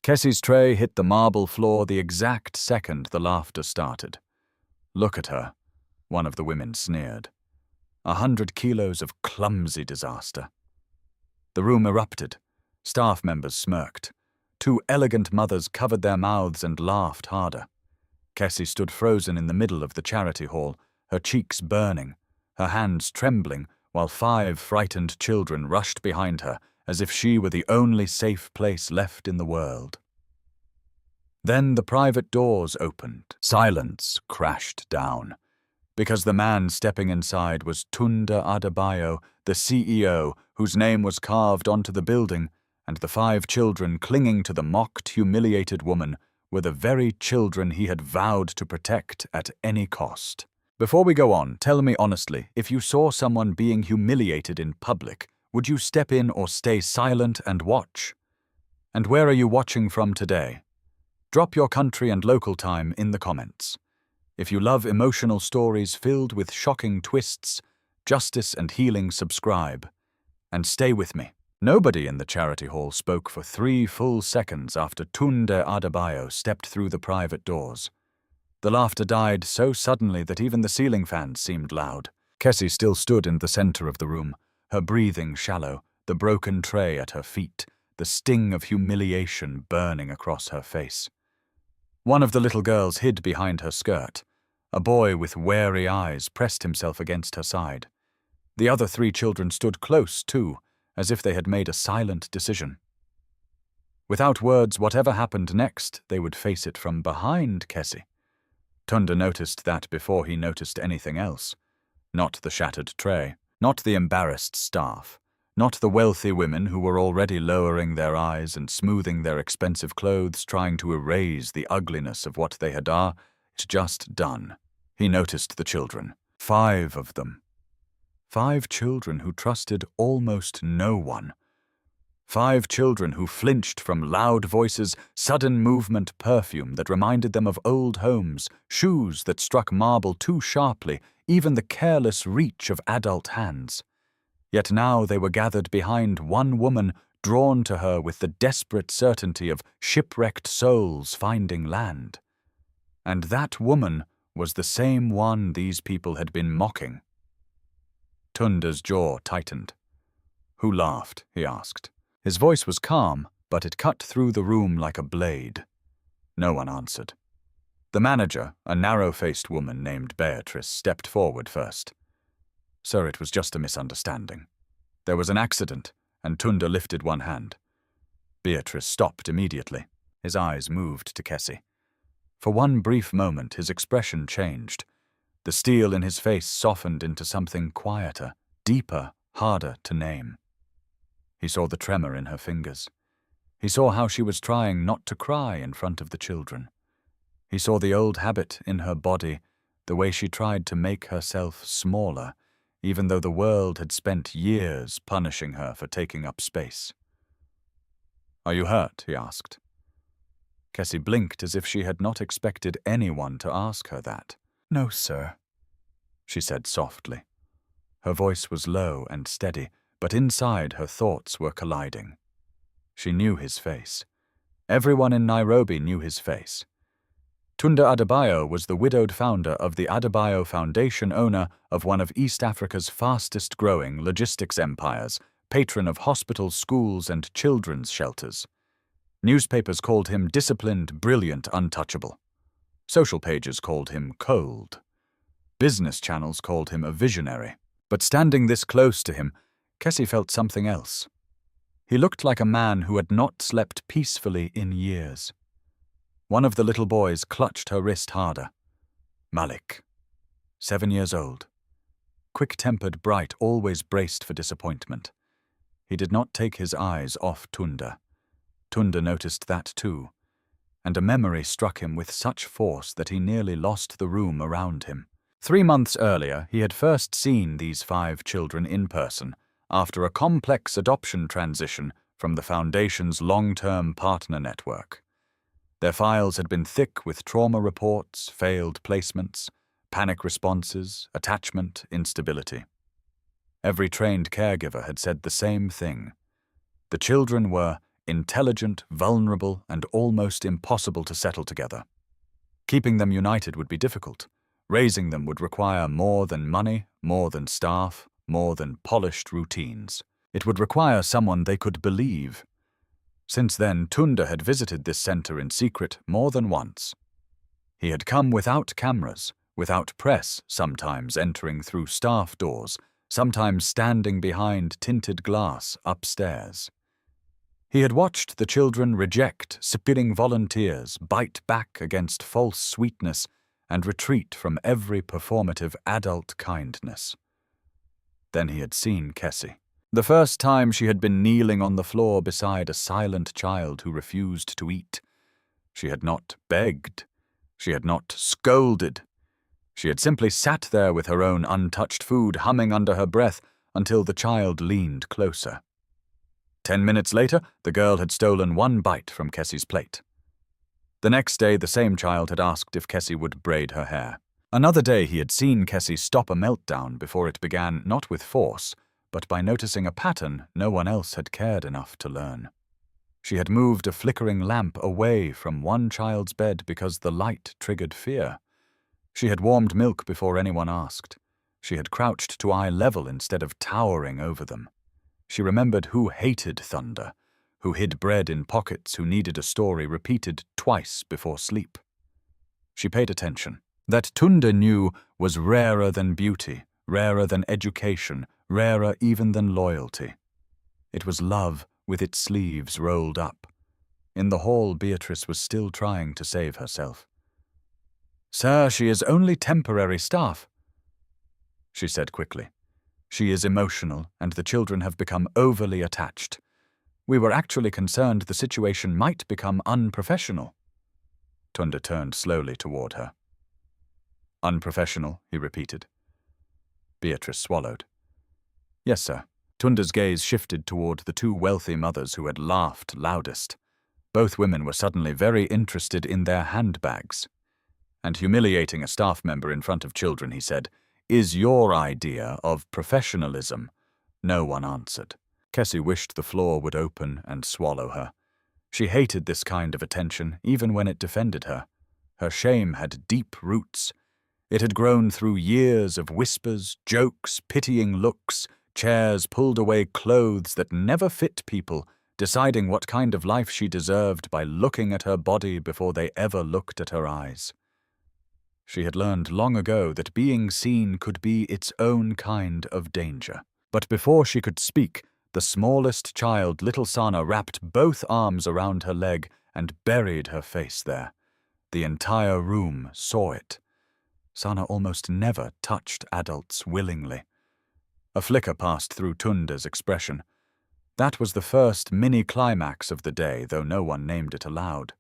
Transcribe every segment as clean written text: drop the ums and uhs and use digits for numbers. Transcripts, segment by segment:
Kesi's tray hit the marble floor the exact second the laughter started. "Look at her," one of the women sneered. 100 kilos of clumsy disaster. The room erupted. Staff members smirked. Two elegant mothers covered their mouths and laughed harder. Kesi stood frozen in the middle of the charity hall, her cheeks burning, her hands trembling, while 5 frightened children rushed behind her as if she were the only safe place left in the world. Then the private doors opened. Silence crashed down, because the man stepping inside was Tunde Adebayo, the CEO, whose name was carved onto the building, and the 5 children clinging to the mocked, humiliated woman were the very children he had vowed to protect at any cost. Before we go on, tell me honestly, if you saw someone being humiliated in public, would you step in or stay silent and watch? And where are you watching from today? Drop your country and local time in the comments. If you love emotional stories filled with shocking twists, justice and healing, subscribe. And stay with me. Nobody in the charity hall spoke for 3 full seconds after Tunde Adebayo stepped through the private doors. The laughter died so suddenly that even the ceiling fans seemed loud. Kesi still stood in the center of the room, her breathing shallow, the broken tray at her feet, the sting of humiliation burning across her face. One of the little girls hid behind her skirt. A boy with wary eyes pressed himself against her side. The other 3 children stood close, too, as if they had made a silent decision. Without words, whatever happened next, they would face it from behind Kesi. Tunde noticed that before he noticed anything else. Not the shattered tray, not the embarrassed staff, not the wealthy women who were already lowering their eyes and smoothing their expensive clothes, trying to erase the ugliness of what they had just done. He noticed the children, 5 of them. 5 children who trusted almost no one. 5 children who flinched from loud voices, sudden movement, perfume that reminded them of old homes, shoes that struck marble too sharply, even the careless reach of adult hands. Yet now they were gathered behind one woman, drawn to her with the desperate certainty of shipwrecked souls finding land. And that woman was the same one these people had been mocking. Tunde's jaw tightened. "Who laughed?" he asked. His voice was calm, but it cut through the room like a blade. No one answered. The manager, a narrow-faced woman named Beatrice, stepped forward first. "Sir, it was just a misunderstanding. There was an accident," and Tunde lifted one hand. Beatrice stopped immediately. His eyes moved to Kesi. For one brief moment, his expression changed. The steel in his face softened into something quieter, deeper, harder to name. He saw the tremor in her fingers. He saw how she was trying not to cry in front of the children. He saw the old habit in her body, the way she tried to make herself smaller, even though the world had spent years punishing her for taking up space. "Are you hurt?" he asked. Kesi blinked as if she had not expected anyone to ask her that. "No, sir," she said softly. Her voice was low and steady, but inside her thoughts were colliding. She knew his face. Everyone in Nairobi knew his face. Tunde Adebayo was the widowed founder of the Adebayo Foundation, owner of one of East Africa's fastest-growing logistics empires, patron of hospitals, schools, and children's shelters. Newspapers called him disciplined, brilliant, untouchable. Social pages called him cold. Business channels called him a visionary. But standing this close to him, Kesi felt something else. He looked like a man who had not slept peacefully in years. One of the little boys clutched her wrist harder. Malik, 7 years old. Quick-tempered, bright, always braced for disappointment. He did not take his eyes off Tunde. Tunde noticed that too, and a memory struck him with such force that he nearly lost the room around him. 3 months earlier, he had first seen these 5 children in person, after a complex adoption transition from the Foundation's long-term partner network. Their files had been thick with trauma reports, failed placements, panic responses, attachment, instability. Every trained caregiver had said the same thing. The children were intelligent, vulnerable, and almost impossible to settle together. Keeping them united would be difficult. Raising them would require more than money, more than staff, more than polished routines. It would require someone they could believe. Since then, Tunda had visited this center in secret more than once. He had come without cameras, without press, sometimes entering through staff doors, sometimes standing behind tinted glass upstairs. He had watched the children reject spitting volunteers, bite back against false sweetness, and retreat from every performative adult kindness. Then he had seen Kesi. The first time she had been kneeling on the floor beside a silent child who refused to eat. She had not begged. She had not scolded. She had simply sat there with her own untouched food humming under her breath until the child leaned closer. 10 minutes later, the girl had stolen one bite from Kesi's plate. The next day, the same child had asked if Kesi would braid her hair. Another day, he had seen Kesi stop a meltdown before it began, not with force, but by noticing a pattern no one else had cared enough to learn. She had moved a flickering lamp away from one child's bed because the light triggered fear. She had warmed milk before anyone asked. She had crouched to eye level instead of towering over them. She remembered who hated thunder, who hid bread in pockets, who needed a story repeated twice before sleep. She paid attention. That Tunda knew was rarer than beauty, rarer than education, rarer even than loyalty. It was love with its sleeves rolled up. In the hall, Beatrice was still trying to save herself. "Sir, she is only temporary staff," she said quickly. "She is emotional, and the children have become overly attached. We were actually concerned the situation might become unprofessional." Tunda turned slowly toward her. "Unprofessional," he repeated. Beatrice swallowed. "Yes, sir." Tunda's gaze shifted toward the two wealthy mothers who had laughed loudest. Both women were suddenly very interested in their handbags. "And humiliating a staff member in front of children," he said, "is your idea of professionalism." No one answered. Kesi wished the floor would open and swallow her. She hated this kind of attention, even when it defended her. Her shame had deep roots. It had grown through years of whispers, jokes, pitying looks, chairs pulled away, clothes that never fit people, deciding what kind of life she deserved by looking at her body before they ever looked at her eyes. She had learned long ago that being seen could be its own kind of danger. But before she could speak, the smallest child, little Sana, wrapped both arms around her leg and buried her face there. The entire room saw it. Sana almost never touched adults willingly. A flicker passed through Tunda's expression. That was the first mini-climax of the day, though no one named it aloud.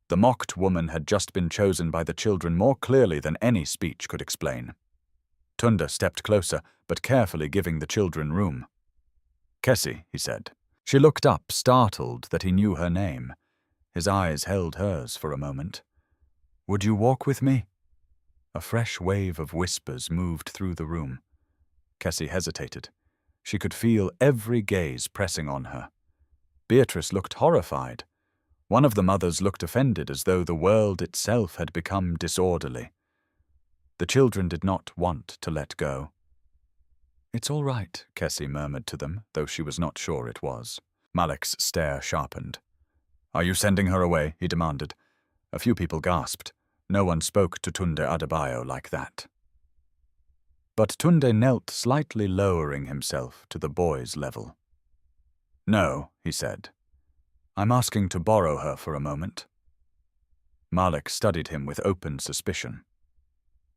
The mocked woman had just been chosen by the children more clearly than any speech could explain. Tunda stepped closer, but carefully giving the children room. "Kesi," he said. She looked up, startled that he knew her name. His eyes held hers for a moment. "Would you walk with me?" A fresh wave of whispers moved through the room. Kesi hesitated. She could feel every gaze pressing on her. Beatrice looked horrified. One of the mothers looked offended, as though the world itself had become disorderly. The children did not want to let go. "It's all right," Kesi murmured to them, though she was not sure it was. Malik's stare sharpened. "Are you sending her away?" he demanded. A few people gasped. No one spoke to Tunde Adebayo like that. But Tunde knelt, slightly lowering himself to the boy's level. "No," he said. "I'm asking to borrow her for a moment." Malik studied him with open suspicion.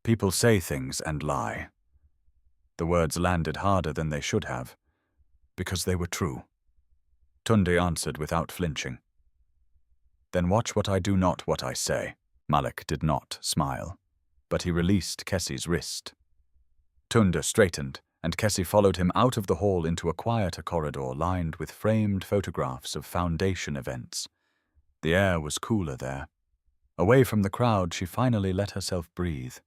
"People say things and lie." The words landed harder than they should have, because they were true. Tunde answered without flinching. "Then watch what I do, not what I say." Malik did not smile, but he released Kesi's wrist. Tunde straightened, and Kesi followed him out of the hall into a quieter corridor lined with framed photographs of foundation events. The air was cooler there. Away from the crowd, she finally let herself breathe.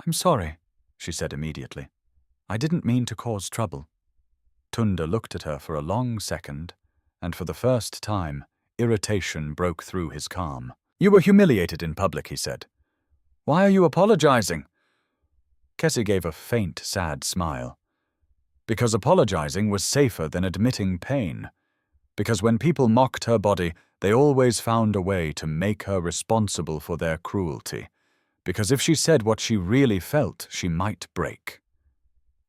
"I'm sorry," she said immediately. "I didn't mean to cause trouble." Tunde looked at her for a long second, and for the first time, irritation broke through his calm. "You were humiliated in public," he said. "Why are you apologizing?" Kesi gave a faint, sad smile. Because apologizing was safer than admitting pain. Because when people mocked her body, they always found a way to make her responsible for their cruelty. Because if she said what she really felt, she might break.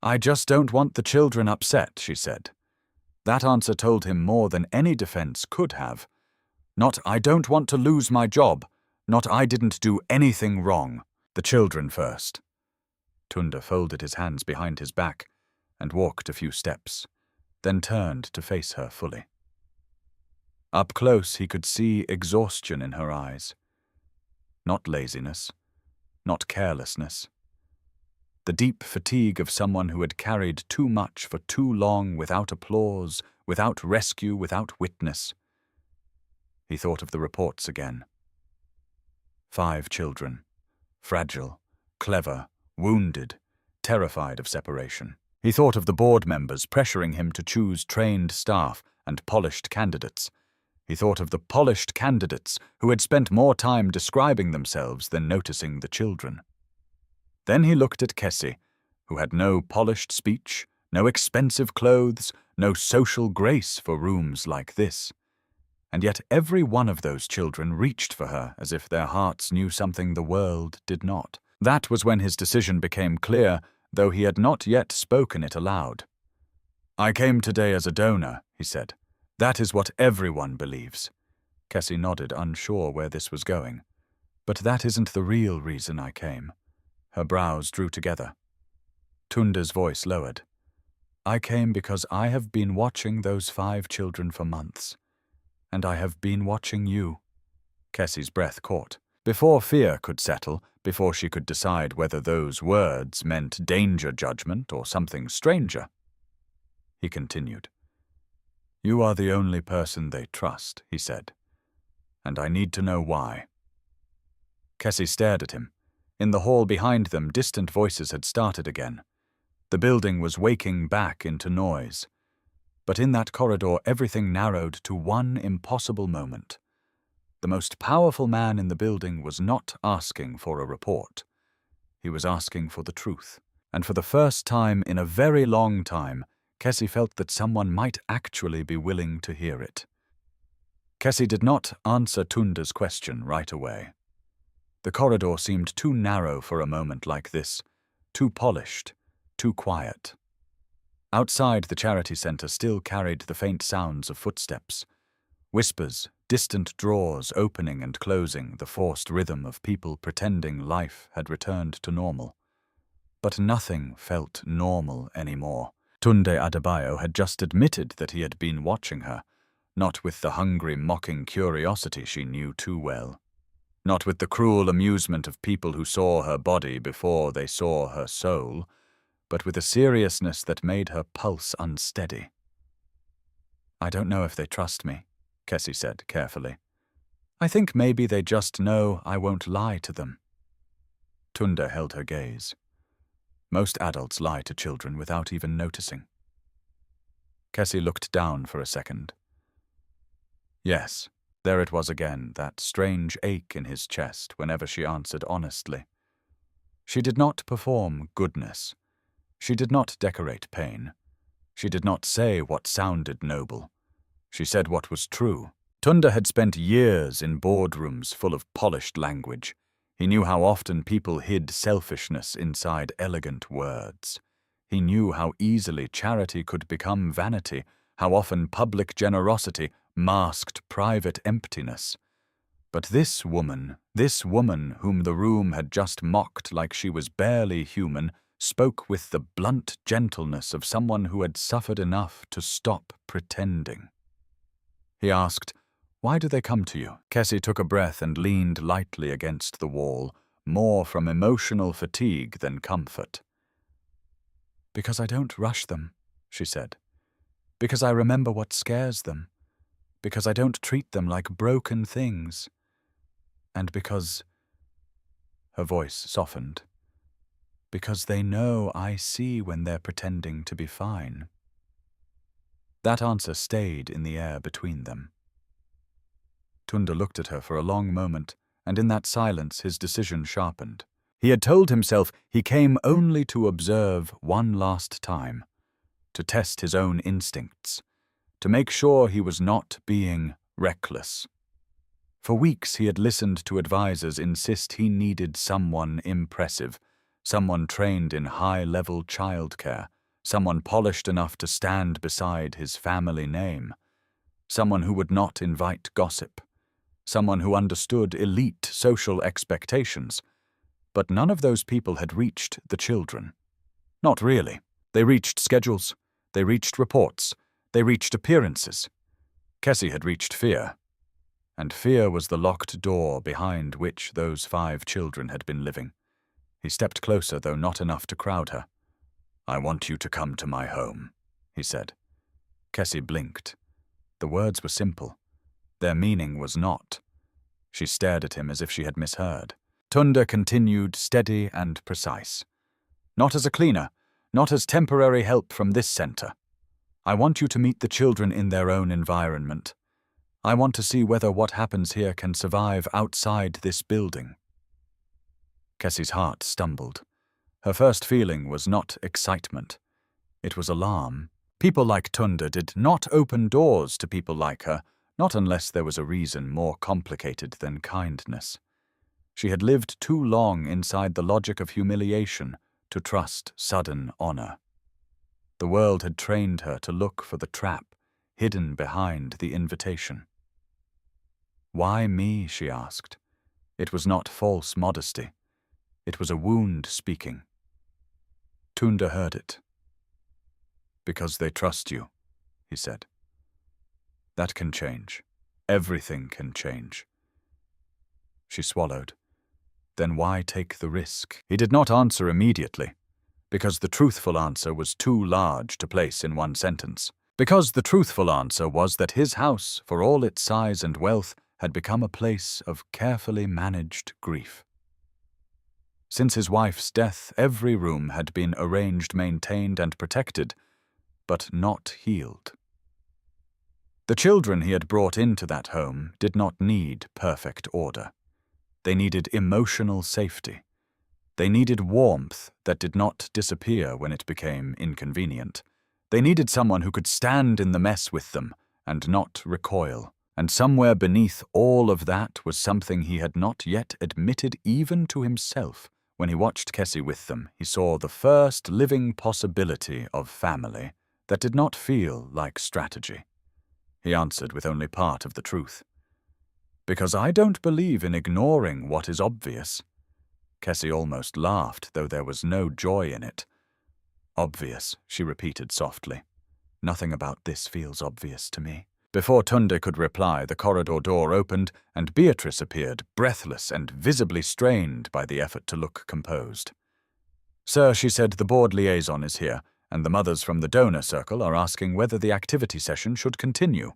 "I just don't want the children upset," she said. That answer told him more than any defense could have. Not, "I don't want to lose my job," not, "I didn't do anything wrong." The children first. Tunda folded his hands behind his back and walked a few steps, then turned to face her fully. Up close he could see exhaustion in her eyes. Not laziness, not carelessness. The deep fatigue of someone who had carried too much for too long without applause, without rescue, without witness. He thought of the reports again. 5 children, fragile, clever, wounded, terrified of separation. He thought of the board members pressuring him to choose trained staff and polished candidates. He thought of the polished candidates who had spent more time describing themselves than noticing the children. Then he looked at Kesi, who had no polished speech, no expensive clothes, no social grace for rooms like this. And yet every one of those children reached for her as if their hearts knew something the world did not. That was when his decision became clear, though he had not yet spoken it aloud. "I came today as a donor," he said. "That is what everyone believes." Kesi nodded, unsure where this was going. "But that isn't the real reason I came." Her brows drew together. Tunda's voice lowered. "I came because I have been watching those 5 children for months. And I have been watching you." Kesi's breath caught. Before fear could settle, before she could decide whether those words meant danger judgment or something stranger. He continued. "You are the only person they trust," he said. "And I need to know why." Kesi stared at him. In the hall behind them, distant voices had started again. The building was waking back into noise. But in that corridor, everything narrowed to one impossible moment. The most powerful man in the building was not asking for a report. He was asking for the truth. And for the first time in a very long time, Kesi felt that someone might actually be willing to hear it. Kesi did not answer Tunda's question right away. The corridor seemed too narrow for a moment like this, too polished, too quiet. Outside the charity center still carried the faint sounds of footsteps, whispers, distant drawers opening and closing, the forced rhythm of people pretending life had returned to normal. But nothing felt normal anymore. Tunde Adebayo had just admitted that he had been watching her, not with the hungry, mocking curiosity she knew too well. Not with the cruel amusement of people who saw her body before they saw her soul, but with a seriousness that made her pulse unsteady. "I don't know if they trust me," Kesi said carefully. "I think maybe they just know I won't lie to them." Tunda held her gaze. Most adults lie to children without even noticing. Kesi looked down for a second. Yes, there it was again, that strange ache in his chest whenever she answered honestly. She did not perform goodness. She did not decorate pain. She did not say what sounded noble. She said what was true. Tunda had spent years in boardrooms full of polished language. He knew how often people hid selfishness inside elegant words. He knew how easily charity could become vanity, how often public generosity masked private emptiness. But this woman whom the room had just mocked like she was barely human, spoke with the blunt gentleness of someone who had suffered enough to stop pretending. He asked, "Why do they come to you?" Kesi took a breath and leaned lightly against the wall, more from emotional fatigue than comfort. "Because I don't rush them," she said. "Because I remember what scares them. Because I don't treat them like broken things. And because—" her voice softened. "Because they know I see when they're pretending to be fine." That answer stayed in the air between them. Tunda looked at her for a long moment, and in that silence his decision sharpened. He had told himself he came only to observe one last time, to test his own instincts, to make sure he was not being reckless. For weeks he had listened to advisors insist he needed someone impressive, someone trained in high-level childcare, someone polished enough to stand beside his family name, someone who would not invite gossip, someone who understood elite social expectations. But none of those people had reached the children. Not really. They reached schedules, they reached reports, they reached appearances. Kesi had reached fear. And fear was the locked door behind which those 5 children had been living. He stepped closer, though not enough to crowd her. "I want you to come to my home," he said. Kesi blinked. The words were simple. Their meaning was not. She stared at him as if she had misheard. Tunda continued, steady and precise. "Not as a cleaner, not as temporary help from this center. I want you to meet the children in their own environment. I want to see whether what happens here can survive outside this building." Kesi's heart stumbled. Her first feeling was not excitement. It was alarm. People like Tunda did not open doors to people like her, not unless there was a reason more complicated than kindness. She had lived too long inside the logic of humiliation to trust sudden honor. The world had trained her to look for the trap hidden behind the invitation. "Why me?" she asked. It was not false modesty. It was a wound speaking. Tunda heard it. "Because they trust you," he said. "That can change. Everything can change." She swallowed. Then why take the risk? He did not answer immediately, because the truthful answer was too large to place in one sentence. Because the truthful answer was that his house, for all its size and wealth, had become a place of carefully managed grief. Since his wife's death, every room had been arranged, maintained, and protected, but not healed. The children he had brought into that home did not need perfect order. They needed emotional safety. They needed warmth that did not disappear when it became inconvenient. They needed someone who could stand in the mess with them and not recoil. And somewhere beneath all of that was something he had not yet admitted even to himself. When he watched Kesi with them, he saw the first living possibility of family that did not feel like strategy. He answered with only part of the truth. "Because I don't believe in ignoring what is obvious." Kesi almost laughed, though there was no joy in it. "Obvious," she repeated softly. "Nothing about this feels obvious to me." Before Tunda could reply, the corridor door opened, and Beatrice appeared, breathless and visibly strained by the effort to look composed. "Sir," she said, "the board liaison is here, and the mothers from the donor circle are asking whether the activity session should continue."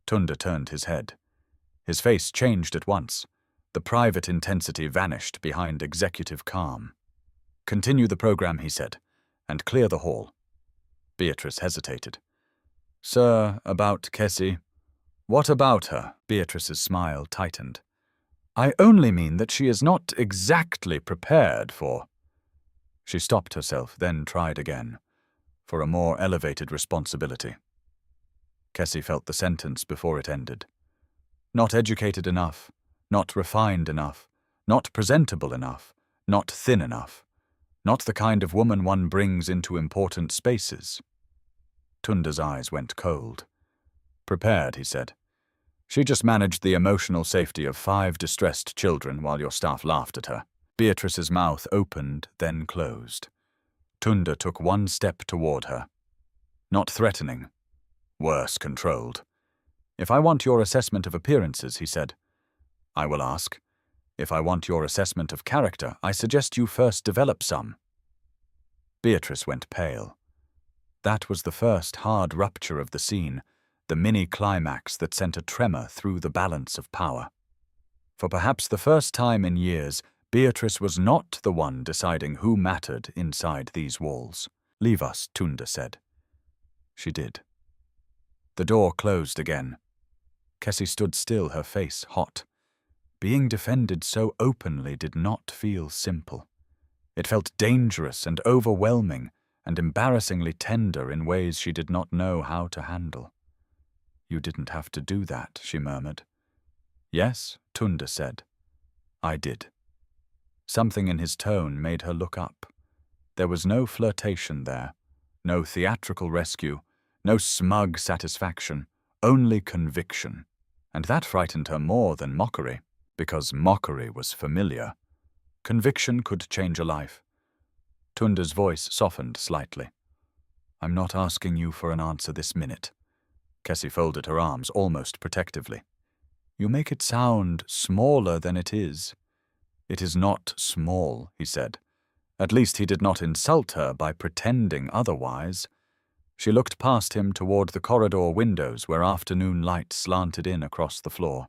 Tunda turned his head. His face changed at once. The private intensity vanished behind executive calm. "Continue the program," he said, "and clear the hall." Beatrice hesitated. "Sir, about Kesi." "What about her?" Beatrice's smile tightened. "I only mean that she is not exactly prepared for—" She stopped herself, then tried again, "for a more elevated responsibility." Kesi felt the sentence before it ended. Not educated enough, not refined enough, not presentable enough, not thin enough, not the kind of woman one brings into important spaces. Tunda's eyes went cold. "Prepared," he said. "She just managed the emotional safety of 5 distressed children while your staff laughed at her." Beatrice's mouth opened, then closed. Tunda took one step toward her. Not threatening. Worse, controlled. "If I want your assessment of appearances," he said, "I will ask. If I want your assessment of character, I suggest you first develop some." Beatrice went pale. That was the first hard rupture of the scene, the mini-climax that sent a tremor through the balance of power. For perhaps the first time in years, Beatrice was not the one deciding who mattered inside these walls. "Leave us," Tunda said. She did. The door closed again. Kesi stood still, her face hot. Being defended so openly did not feel simple. It felt dangerous and overwhelming and embarrassingly tender in ways she did not know how to handle. "You didn't have to do that," she murmured. "Yes," Tunda said. "I did." Something in his tone made her look up. There was no flirtation there, no theatrical rescue, no smug satisfaction, only conviction. And that frightened her more than mockery, because mockery was familiar. Conviction could change a life. Tunda's voice softened slightly. "I'm not asking you for an answer this minute." Kesi folded her arms almost protectively. "You make it sound smaller than it is." "It is not small," he said. At least he did not insult her by pretending otherwise. She looked past him toward the corridor windows where afternoon light slanted in across the floor.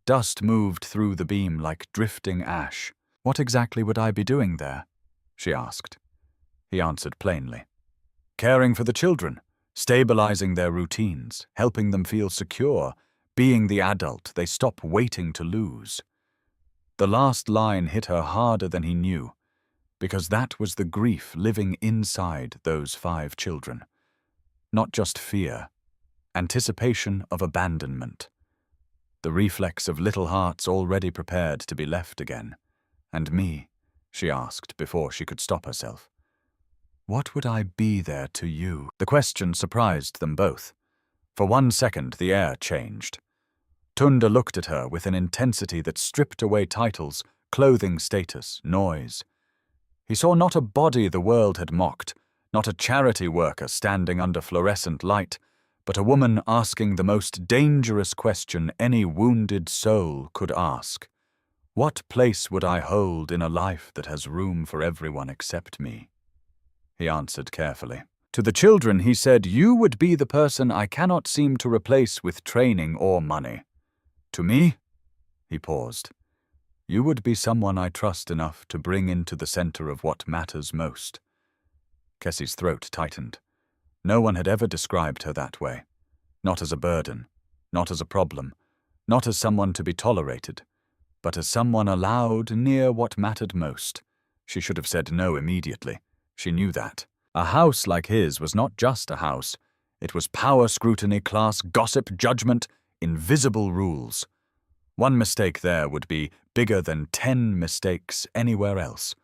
Dust moved through the beam like drifting ash. "What exactly would I be doing there?" she asked. He answered plainly. "Caring for the children, stabilizing their routines, helping them feel secure, being the adult they stop waiting to lose." The last line hit her harder than he knew, because that was the grief living inside those 5 children. Not just fear, anticipation of abandonment. The reflex of little hearts already prepared to be left again. "And me?" she asked before she could stop herself. "What would I be there to you?" The question surprised them both. For 1 second the air changed. Tunda looked at her with an intensity that stripped away titles, clothing status, noise. He saw not a body the world had mocked, not a charity worker standing under fluorescent light, but a woman asking the most dangerous question any wounded soul could ask. "What place would I hold in a life that has room for everyone except me?" He answered carefully. To the children he said, "You would be the person I cannot seem to replace with training or money." To me, he paused, "You would be someone I trust enough to bring into the center of what matters most." Kesi's throat tightened. No one had ever described her that way. Not as a burden, not as a problem, not as someone to be tolerated, but as someone allowed near what mattered most. She should have said no immediately. She knew that. A house like his was not just a house. It was power, scrutiny, class, gossip, judgment, invisible rules. One mistake there would be bigger than 10 mistakes anywhere else.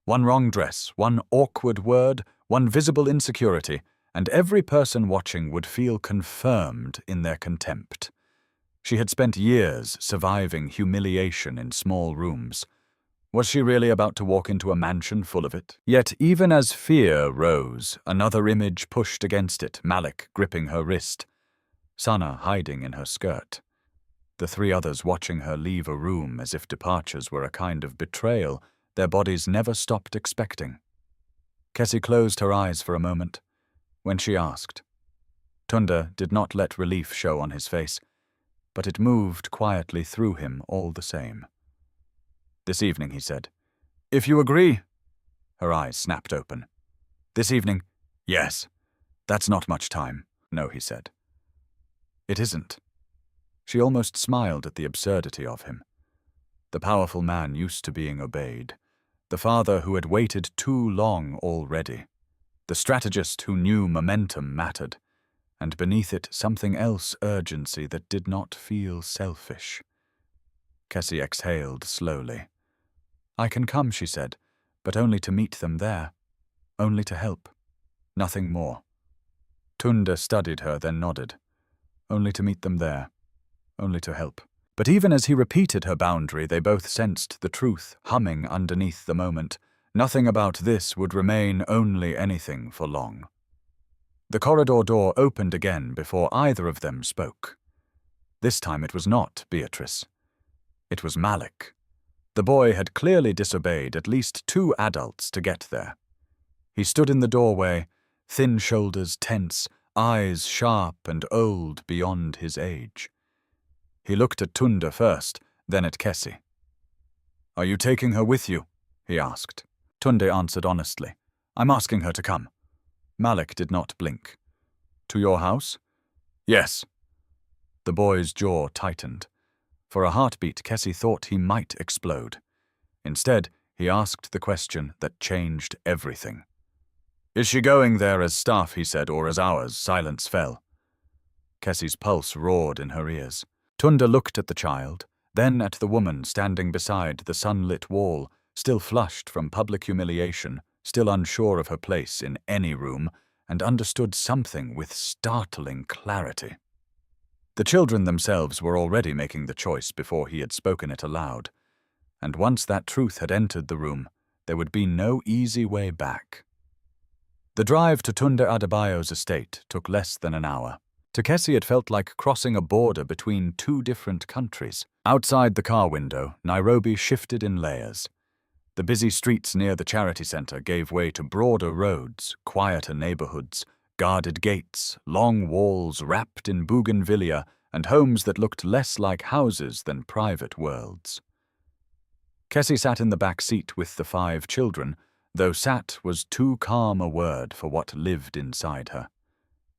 One wrong dress, one awkward word, one visible insecurity, and every person watching would feel confirmed in their contempt. She had spent years surviving humiliation in small rooms. Was she really about to walk into a mansion full of it? Yet even as fear rose, another image pushed against it, Malik gripping her wrist, Sana hiding in her skirt. The 3 others watching her leave a room as if departures were a kind of betrayal their bodies never stopped expecting. Kesi closed her eyes for a moment. When she asked, Tunda did not let relief show on his face, but it moved quietly through him all the same. "This evening," he said. "If you agree." Her eyes snapped open. "This evening? Yes. That's not much time." "No," he said. "It isn't." She almost smiled at the absurdity of him. The powerful man used to being obeyed. The father who had waited too long already. The strategist who knew momentum mattered, and beneath it something else, urgency that did not feel selfish. Kesi exhaled slowly. "I can come," she said, "but only to meet them there. Only to help. Nothing more." Tunda studied her, then nodded. "Only to meet them there. Only to help." But even as he repeated her boundary, they both sensed the truth humming underneath the moment. Nothing about this would remain only anything for long. The corridor door opened again before either of them spoke. This time it was not Beatrice. It was Malik. The boy had clearly disobeyed at least 2 adults to get there. He stood in the doorway, thin shoulders tense, eyes sharp and old beyond his age. He looked at Tunda first, then at Kesi. "Are you taking her with you?" he asked. Tunda answered honestly. "I'm asking her to come." Malik did not blink. "To your house?" Yes. The boy's jaw tightened. For a heartbeat, Kesi thought he might explode. Instead, he asked the question that changed everything. Is she going there as staff, he said, or as ours? Silence fell. Kesi's pulse roared in her ears. Tunda looked at the child, then at the woman standing beside the sunlit wall, still flushed from public humiliation, still unsure of her place in any room, and understood something with startling clarity. The children themselves were already making the choice before he had spoken it aloud, and once that truth had entered the room, there would be no easy way back. The drive to Tunde Adebayo's estate took less than an hour. To Kesi, it felt like crossing a border between two different countries. Outside the car window, Nairobi shifted in layers. The busy streets near the charity center gave way to broader roads, quieter neighborhoods, guarded gates, long walls wrapped in bougainvillea, and homes that looked less like houses than private worlds. Kesi sat in the back seat with the 5 children, though sat was too calm a word for what lived inside her.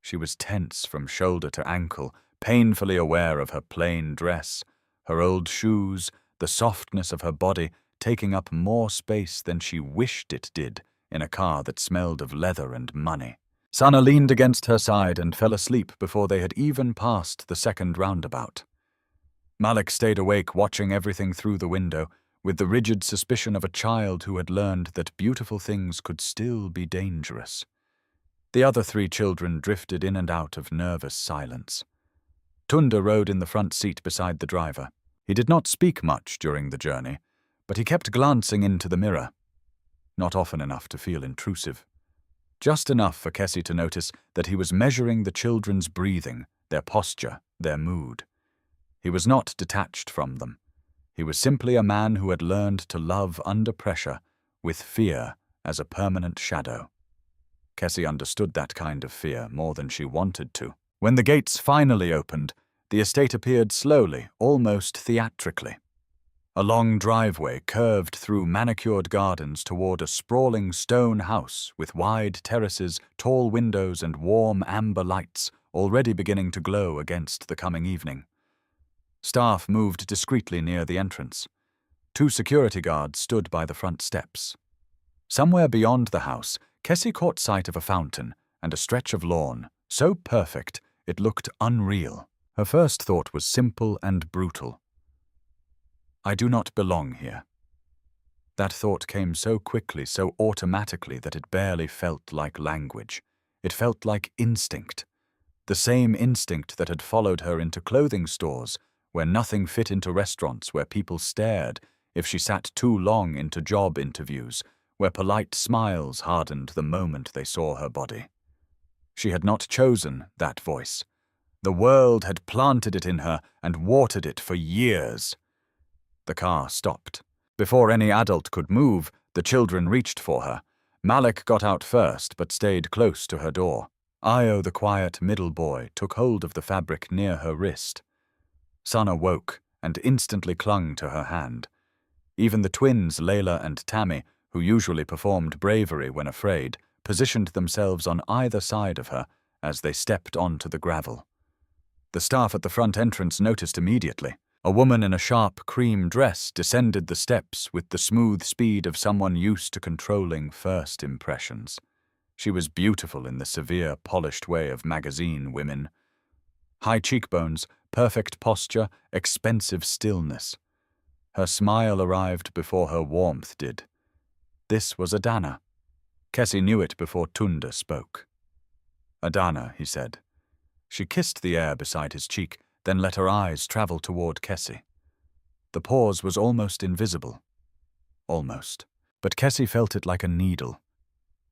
She was tense from shoulder to ankle, painfully aware of her plain dress, her old shoes, the softness of her body, taking up more space than she wished it did in a car that smelled of leather and money. Sana leaned against her side and fell asleep before they had even passed the second roundabout. Malik stayed awake, watching everything through the window, with the rigid suspicion of a child who had learned that beautiful things could still be dangerous. The other 3 children drifted in and out of nervous silence. Tunda rode in the front seat beside the driver. He did not speak much during the journey, but he kept glancing into the mirror. Not often enough to feel intrusive. Just enough for Kesi to notice that he was measuring the children's breathing, their posture, their mood. He was not detached from them. He was simply a man who had learned to love under pressure, with fear as a permanent shadow. Kesi understood that kind of fear more than she wanted to. When the gates finally opened, the estate appeared slowly, almost theatrically. A long driveway curved through manicured gardens toward a sprawling stone house with wide terraces, tall windows, and warm amber lights already beginning to glow against the coming evening. Staff moved discreetly near the entrance. 2 security guards stood by the front steps. Somewhere beyond the house, Kesi caught sight of a fountain and a stretch of lawn, so perfect it looked unreal. Her first thought was simple and brutal. I do not belong here. That thought came so quickly, so automatically, that it barely felt like language. It felt like instinct. The same instinct that had followed her into clothing stores, where nothing fit into restaurants where people stared if she sat too long into job interviews, where polite smiles hardened the moment they saw her body. She had not chosen that voice. The world had planted it in her and watered it for years. The car stopped. Before any adult could move, the children reached for her. Malik got out first, but stayed close to her door. Io, the quiet middle boy, took hold of the fabric near her wrist. Sana woke and instantly clung to her hand. Even the twins, Layla and Tammy, who usually performed bravery when afraid, positioned themselves on either side of her as they stepped onto the gravel. The staff at the front entrance noticed immediately. A woman in a sharp cream dress descended the steps with the smooth speed of someone used to controlling first impressions. She was beautiful in the severe, polished way of magazine women. High cheekbones, perfect posture, expensive stillness. Her smile arrived before her warmth did. This was Adana. Kesi knew it before Tunda spoke. Adana, he said. She kissed the air beside his cheek, then let her eyes travel toward Kesi. The pause was almost invisible. Almost. But Kesi felt it like a needle.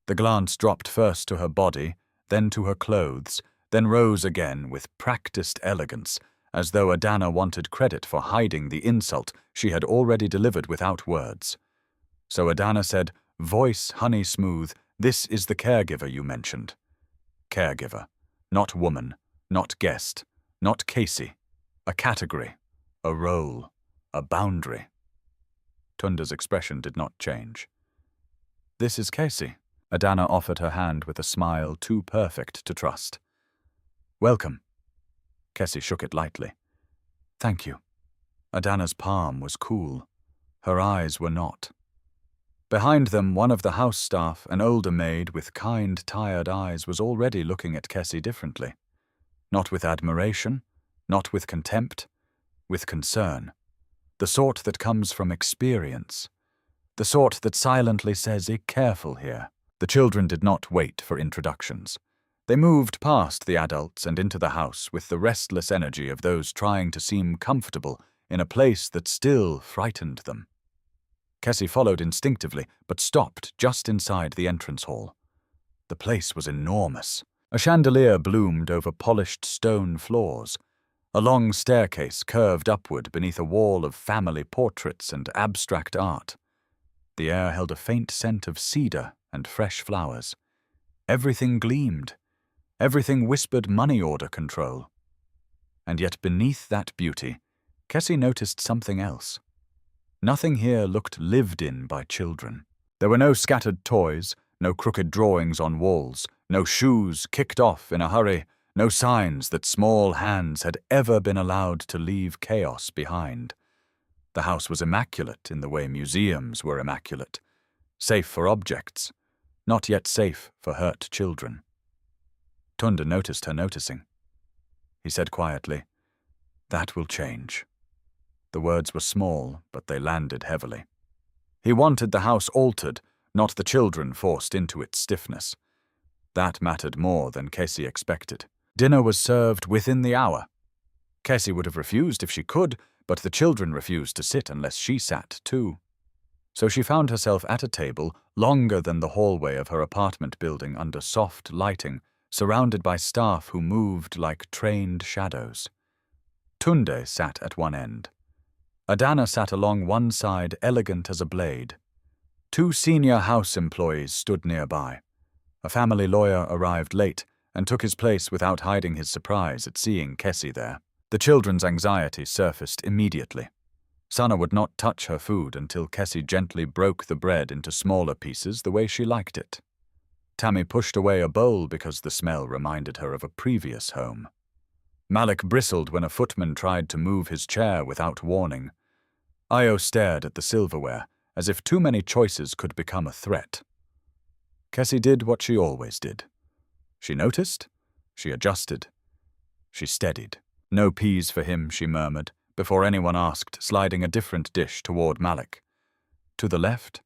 The glance dropped first to her body, then to her clothes, then rose again with practiced elegance, as though Adana wanted credit for hiding the insult she had already delivered without words. So Adana said, voice honey smooth, this is the caregiver you mentioned. Caregiver. Not woman. Not guest. Not Kesi. A category. A role. A boundary. Tunda's expression did not change. This is Kesi. Adana offered her hand with a smile too perfect to trust. Welcome. Kesi shook it lightly. Thank you. Adana's palm was cool. Her eyes were not. Behind them, one of the house staff, an older maid with kind, tired eyes, was already looking at Kesi differently. Not with admiration, not with contempt, with concern. The sort that comes from experience. The sort that silently says, "Be careful here." The children did not wait for introductions. They moved past the adults and into the house with the restless energy of those trying to seem comfortable in a place that still frightened them. Kesi followed instinctively, but stopped just inside the entrance hall. The place was enormous. A chandelier bloomed over polished stone floors. A long staircase curved upward beneath a wall of family portraits and abstract art. The air held a faint scent of cedar and fresh flowers. Everything gleamed. Everything whispered money order control. And yet beneath that beauty, Kesi noticed something else. Nothing here looked lived in by children. There were no scattered toys, no crooked drawings on walls, no shoes kicked off in a hurry, no signs that small hands had ever been allowed to leave chaos behind. The house was immaculate in the way museums were immaculate, safe for objects, not yet safe for hurt children. Tunde noticed her noticing. He said quietly, "That will change." The words were small, but they landed heavily. He wanted the house altered, not the children forced into its stiffness. That mattered more than Kesi expected. Dinner was served within the hour. Kesi would have refused if she could, but the children refused to sit unless she sat too. So she found herself at a table longer than the hallway of her apartment building under soft lighting, surrounded by staff who moved like trained shadows. Tunde sat at one end. Adana sat along one side, elegant as a blade. Two senior house employees stood nearby. A family lawyer arrived late and took his place without hiding his surprise at seeing Kesi there. The children's anxiety surfaced immediately. Sana would not touch her food until Kesi gently broke the bread into smaller pieces the way she liked it. Tammy pushed away a bowl because the smell reminded her of a previous home. Malik bristled when a footman tried to move his chair without warning. Io stared at the silverware, as if too many choices could become a threat. Kesi did what she always did. She noticed, she adjusted, she steadied. "No peas for him," she murmured, before anyone asked, sliding a different dish toward Malik. "To the left?"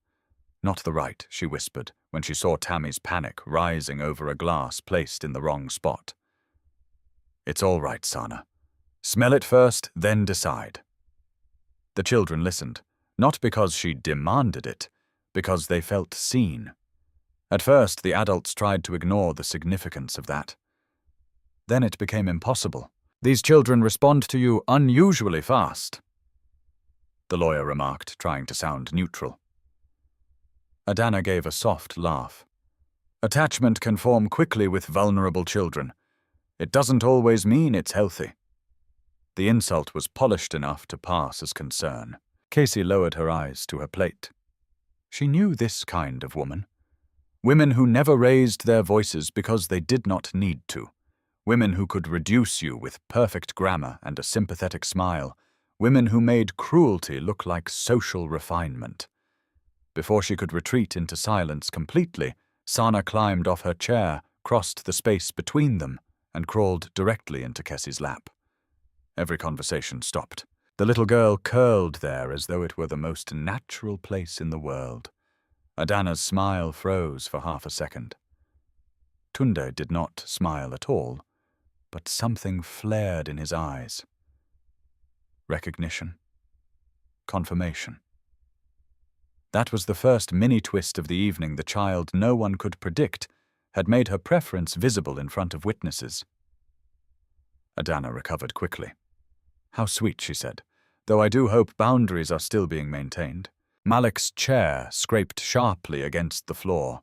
"Not the right," she whispered, when she saw Tammy's panic rising over a glass placed in the wrong spot. "It's all right, Sana. Smell it first, then decide." The children listened, not because she demanded it, because they felt seen. At first, the adults tried to ignore the significance of that. Then it became impossible. "These children respond to you unusually fast," the lawyer remarked, trying to sound neutral. Adana gave a soft laugh. "Attachment can form quickly with vulnerable children. It doesn't always mean it's healthy." The insult was polished enough to pass as concern. Kesi lowered her eyes to her plate. She knew this kind of woman. Women who never raised their voices because they did not need to. Women who could reduce you with perfect grammar and a sympathetic smile. Women who made cruelty look like social refinement. Before she could retreat into silence completely, Sana climbed off her chair, crossed the space between them, and crawled directly into Kesi's lap. Every conversation stopped. The little girl curled there as though it were the most natural place in the world. Adana's smile froze for half a second. Tunde did not smile at all, but something flared in his eyes. Recognition. Confirmation. That was the first mini-twist of the evening. The child no one could predict had made her preference visible in front of witnesses. Adana recovered quickly. "How sweet," she said, "though I do hope boundaries are still being maintained." Malik's chair scraped sharply against the floor.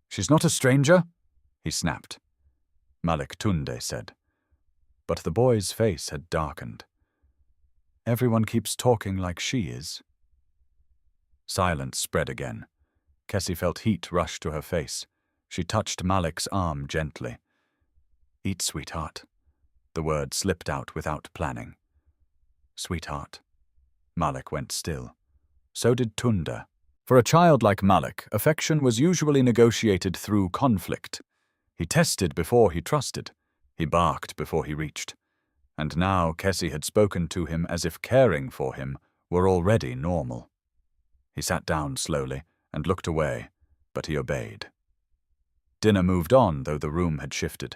"She's not a stranger?" he snapped. Malik Tunde said. But the boy's face had darkened. "Everyone keeps talking like she is." Silence spread again. Kesi felt heat rush to her face. She touched Malik's arm gently. "Eat, sweetheart. The word slipped out without planning. Sweetheart. Malik went still. So did Tunda. For a child like Malik, affection was usually negotiated through conflict. He tested before he trusted. He barked before he reached. And now Kesi had spoken to him as if caring for him were already normal. He sat down slowly and looked away, but he obeyed. Dinner moved on, though the room had shifted.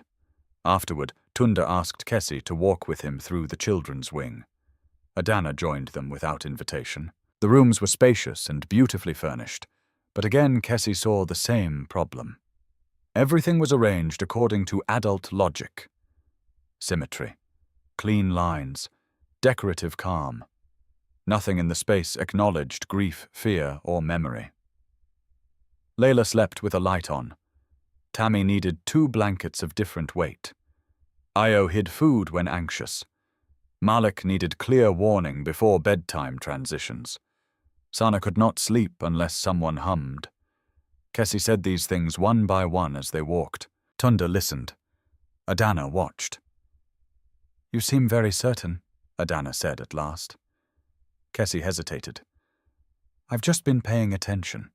Afterward, Tunda asked Kesi to walk with him through the children's wing. Adana joined them without invitation. The rooms were spacious and beautifully furnished, but again Kesi saw the same problem. Everything was arranged according to adult logic. Symmetry, clean lines, decorative calm. Nothing in the space acknowledged grief, fear, or memory. Layla slept with a light on. Tammy needed 2 blankets of different weight. Io hid food when anxious. Malik needed clear warning before bedtime transitions. Sana could not sleep unless someone hummed. Kesi said these things one by one as they walked. Tunda listened. Adana watched. "You seem very certain," Adana said at last. Kesi hesitated. "I've just been paying attention."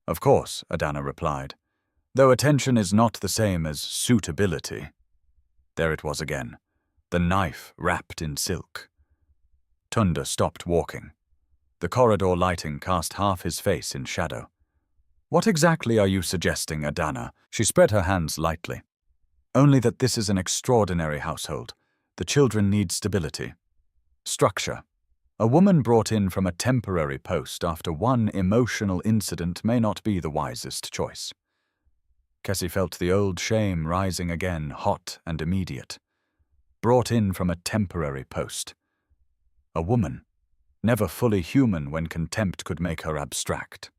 "Of course," Adana replied, "though attention is not the same as suitability." There it was again, the knife wrapped in silk. Tunda stopped walking. The corridor lighting cast half his face in shadow. "What exactly are you suggesting, Adana?" She spread her hands lightly. "Only that this is an extraordinary household. The children need stability. Structure. A woman brought in from a temporary post after one emotional incident may not be the wisest choice." Kesi felt the old shame rising again, hot and immediate. Brought in from a temporary post. A woman, never fully human when contempt could make her abstract.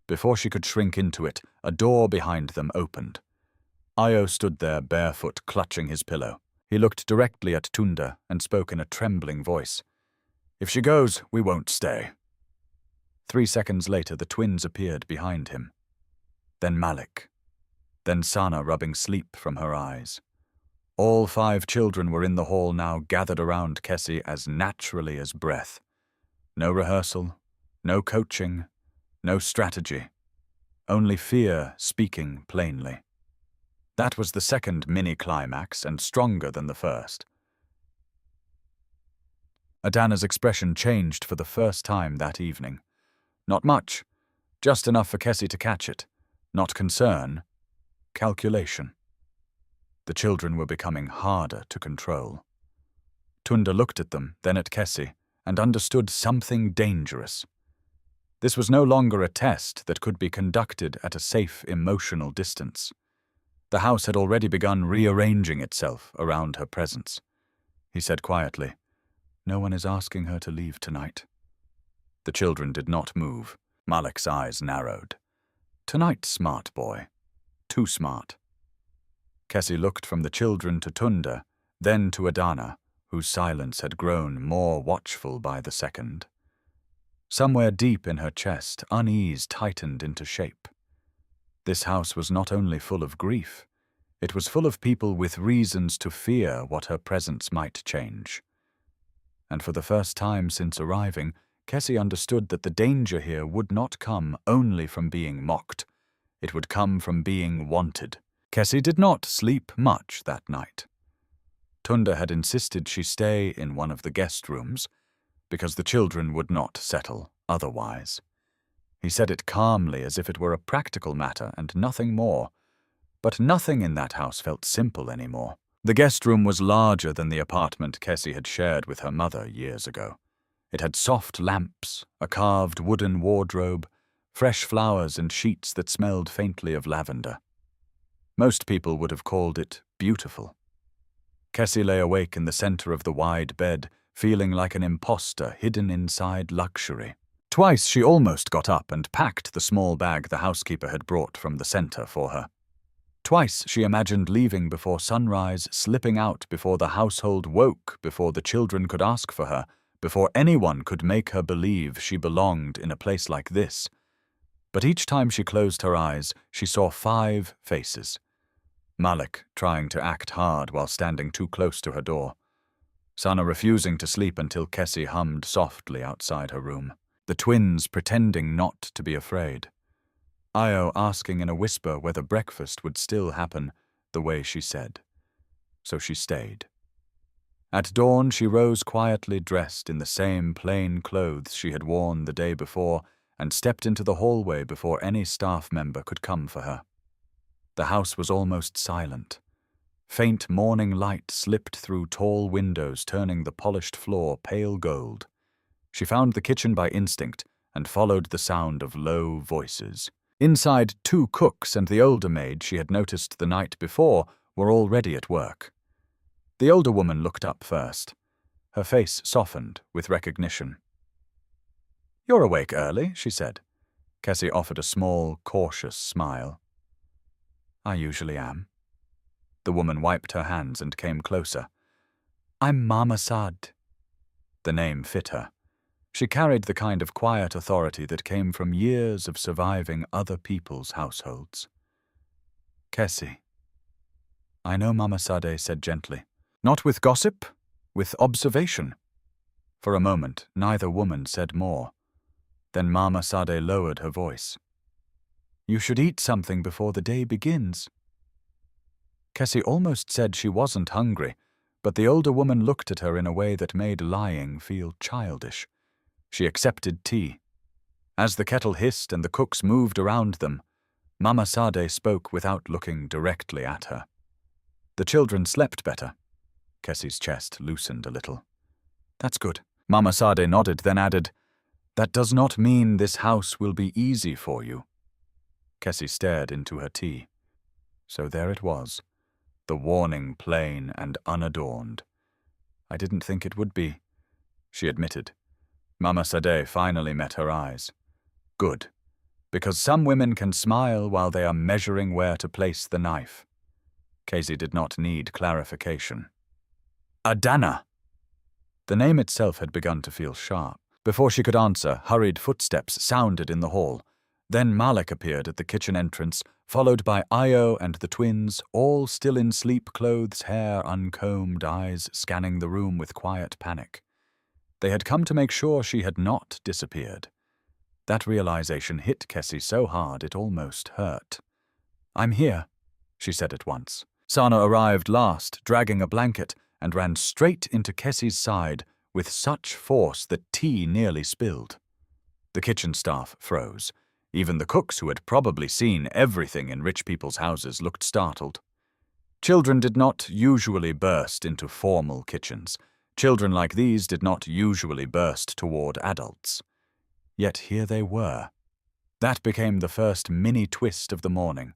Before she could shrink into it, a door behind them opened. Io stood there barefoot, clutching his pillow. He looked directly at Tunda and spoke in a trembling voice. "If she goes, we won't stay." 3 seconds later, the twins appeared behind him. Then Malik. Then Sana rubbing sleep from her eyes. All 5 children were in the hall now, gathered around Kesi as naturally as breath. No rehearsal, no coaching, no strategy. Only fear speaking plainly. That was the second mini-climax and stronger than the first. Adana's expression changed for the first time that evening. Not much, just enough for Kesi to catch it. Not concern, calculation. The children were becoming harder to control. Tunda looked at them, then at Kesi, and understood something dangerous. This was no longer a test that could be conducted at a safe emotional distance. The house had already begun rearranging itself around her presence. He said quietly, "No one is asking her to leave tonight." The children did not move. Malik's eyes narrowed. "Tonight, smart boy. Too smart." Kesi looked from the children to Tunda, then to Adana, whose silence had grown more watchful by the second. Somewhere deep in her chest, unease tightened into shape. This house was not only full of grief, it was full of people with reasons to fear what her presence might change. And for the first time since arriving, Kesi understood that the danger here would not come only from being mocked. It would come from being wanted. Kesi did not sleep much that night. Tunda had insisted she stay in one of the guest rooms, because the children would not settle otherwise. He said it calmly as if it were a practical matter and nothing more. But nothing in that house felt simple anymore. The guest room was larger than the apartment Kesi had shared with her mother years ago. It had soft lamps, a carved wooden wardrobe, fresh flowers and sheets that smelled faintly of lavender. Most people would have called it beautiful. Kesi lay awake in the center of the wide bed, feeling like an imposter hidden inside luxury. Twice she almost got up and packed the small bag the housekeeper had brought from the center for her. Twice she imagined leaving before sunrise, slipping out before the household woke, before the children could ask for her, before anyone could make her believe she belonged in a place like this. But each time she closed her eyes, she saw 5 faces. Malik trying to act hard while standing too close to her door. Sana refusing to sleep until Kesi hummed softly outside her room. The twins pretending not to be afraid. Io asking in a whisper whether breakfast would still happen the way she said. So she stayed. At dawn she rose quietly dressed in the same plain clothes she had worn the day before and stepped into the hallway before any staff member could come for her. The house was almost silent. Faint morning light slipped through tall windows, turning the polished floor pale gold. She found the kitchen by instinct and followed the sound of low voices. Inside, 2 cooks and the older maid she had noticed the night before were already at work. The older woman looked up first. Her face softened with recognition. "You're awake early," she said. Kesi offered a small, cautious smile. "I usually am." The woman wiped her hands and came closer. "I'm Mama Sad." The name fit her. She carried the kind of quiet authority that came from years of surviving other people's households. "Kesi." "I know," Mama Sade said gently. "Not with gossip, with observation." For a moment, neither woman said more. Then Mama Sade lowered her voice. "You should eat something before the day begins." Kesi almost said she wasn't hungry, but the older woman looked at her in a way that made lying feel childish. She accepted tea. As the kettle hissed and the cooks moved around them, Mama Sade spoke without looking directly at her. "The children slept better." Kesi's chest loosened a little. "That's good." Mama Sade nodded, then added, "That does not mean this house will be easy for you." Kesi stared into her tea. So there it was, the warning plain and unadorned. "I didn't think it would be," she admitted. Mama Sade finally met her eyes. "Good, because some women can smile while they are measuring where to place the knife." Kesi did not need clarification. "Adana!" The name itself had begun to feel sharp. Before she could answer, hurried footsteps sounded in the hall. Then Malik appeared at the kitchen entrance, followed by Io and the twins, all still in sleep clothes, hair uncombed, eyes scanning the room with quiet panic. They had come to make sure she had not disappeared. That realization hit Kesi so hard it almost hurt. "I'm here," she said at once. Sana arrived last, dragging a blanket, and ran straight into Kesi's side with such force that tea nearly spilled. The kitchen staff froze. Even the cooks, who had probably seen everything in rich people's houses, looked startled. Children did not usually burst into formal kitchens. Children like these did not usually burst toward adults. Yet here they were. That became the first mini twist of the morning.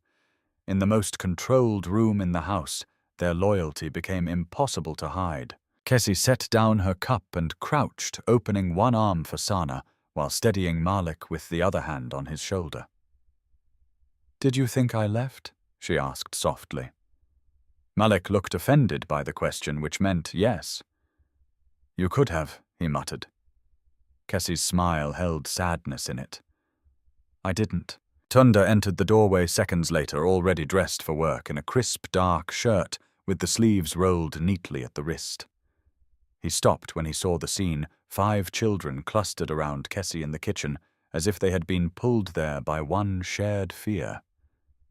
In the most controlled room in the house, their loyalty became impossible to hide. Kesi set down her cup and crouched, opening one arm for Sana, while steadying Malik with the other hand on his shoulder. "Did you think I left?" she asked softly. Malik looked offended by the question, which meant yes. "You could have," he muttered. Kesi's smile held sadness in it. "I didn't." Tunda entered the doorway seconds later, already dressed for work in a crisp, dark shirt with the sleeves rolled neatly at the wrist. He stopped when he saw the scene, 5 children clustered around Kesi in the kitchen, as if they had been pulled there by one shared fear.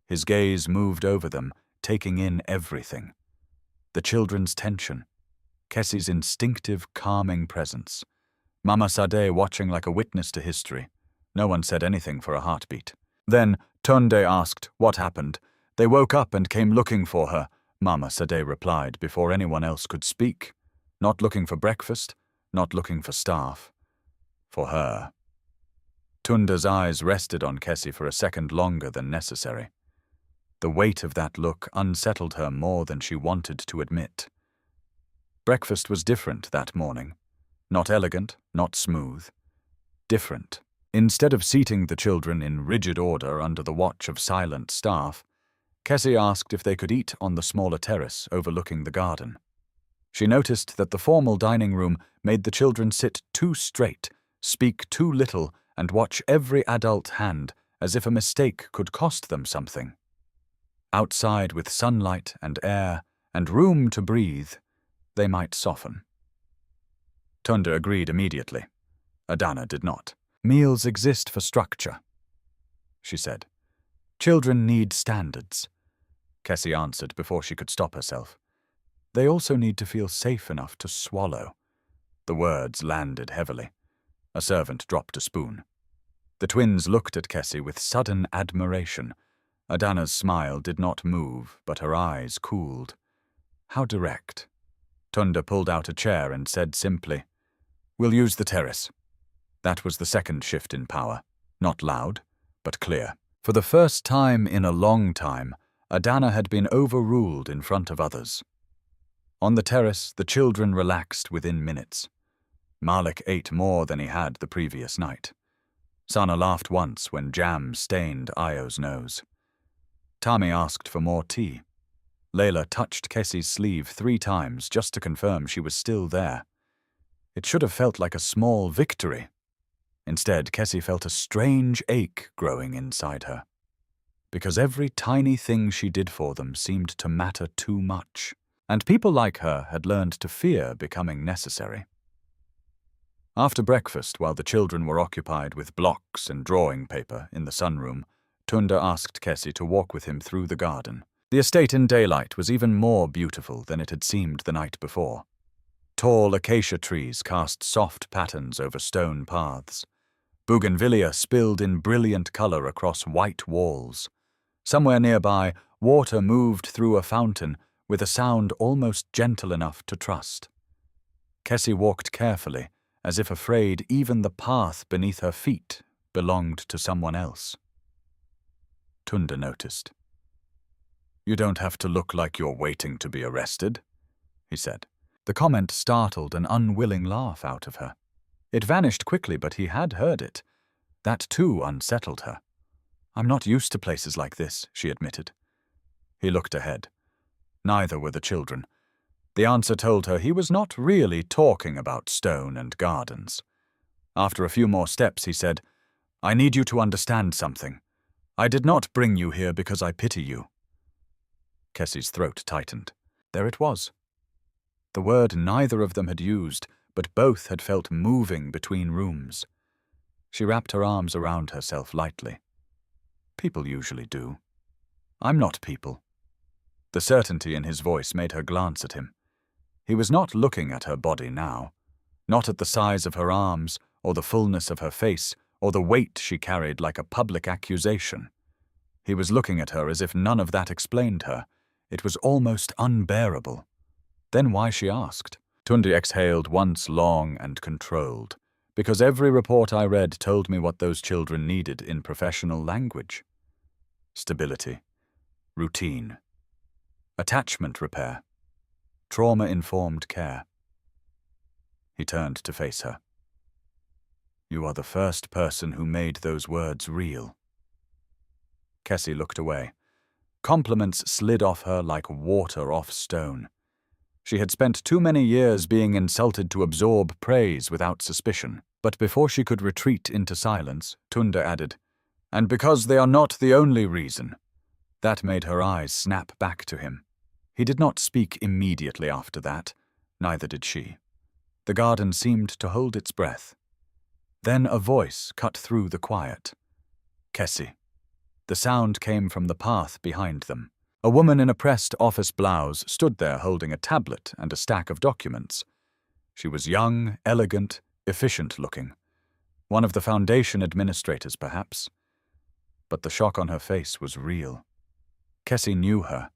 His gaze moved over them, taking in everything. The children's tension, Kesi's instinctive, calming presence, Mama Sade watching like a witness to history. No one said anything for a heartbeat. Then Tunde asked what happened. "They woke up and came looking for her," Mama Sade replied before anyone else could speak. "Not looking for breakfast, not looking for staff. For her." Tunda's eyes rested on Kesi for a second longer than necessary. The weight of that look unsettled her more than she wanted to admit. Breakfast was different that morning. Not elegant, not smooth. Different. Instead of seating the children in rigid order under the watch of silent staff, Kesi asked if they could eat on the smaller terrace overlooking the garden. She noticed that the formal dining room made the children sit too straight, speak too little, and watch every adult hand as if a mistake could cost them something. Outside with sunlight and air and room to breathe, they might soften. Tunda agreed immediately. Adana did not. Meals exist for structure, she said. Children need standards. Kesi answered before she could stop herself. They also need to feel safe enough to swallow. The words landed heavily. A servant dropped a spoon. The twins looked at Kesi with sudden admiration. Adana's smile did not move, but her eyes cooled. How direct. Tunda pulled out a chair and said simply, "We'll use the terrace." That was the second shift in power. Not loud, but clear. For the first time in a long time, Adana had been overruled in front of others. On the terrace, the children relaxed within minutes. Malik ate more than he had the previous night. Sana laughed once when jam stained Ayo's nose. Tami asked for more tea. Layla touched Kesi's sleeve 3 times just to confirm she was still there. It should have felt like a small victory. Instead, Kesi felt a strange ache growing inside her. Because every tiny thing she did for them seemed to matter too much, and people like her had learned to fear becoming necessary. After breakfast, while the children were occupied with blocks and drawing paper in the sunroom, Tunda asked Kesi to walk with him through the garden. The estate in daylight was even more beautiful than it had seemed the night before. Tall acacia trees cast soft patterns over stone paths. Bougainvillea spilled in brilliant color across white walls. Somewhere nearby, water moved through a fountain with a sound almost gentle enough to trust. Kesi walked carefully, as if afraid even the path beneath her feet belonged to someone else. Tunda noticed. "You don't have to look like you're waiting to be arrested," he said. The comment startled an unwilling laugh out of her. It vanished quickly, but he had heard it. That too unsettled her. "I'm not used to places like this," she admitted. He looked ahead. Neither were the children. The answer told her he was not really talking about stone and gardens. After a few more steps, he said, "I need you to understand something. I did not bring you here because I pity you." Kesi's throat tightened. There it was. The word neither of them had used, but both had felt moving between rooms. She wrapped her arms around herself lightly. "People usually do. I'm not people." The certainty in his voice made her glance at him. He was not looking at her body now, not at the size of her arms, or the fullness of her face, or the weight she carried like a public accusation. He was looking at her as if none of that explained her. It was almost unbearable. Then why she asked? Tunda exhaled once long and controlled, because every report I read told me what those children needed in professional language. Stability, routine, attachment repair, trauma-informed care. He turned to face her. "You are the first person who made those words real." Kesi looked away. Compliments slid off her like water off stone. She had spent too many years being insulted to absorb praise without suspicion. But before she could retreat into silence, Tunda added, "And because they are not the only reason." That made her eyes snap back to him. He did not speak immediately after that. Neither did she. The garden seemed to hold its breath. Then a voice cut through the quiet. "Kesi." The sound came from the path behind them. A woman in a pressed office blouse stood there holding a tablet and a stack of documents. She was young, elegant, efficient-looking. One of the foundation administrators, perhaps. But the shock on her face was real. Kesi knew her,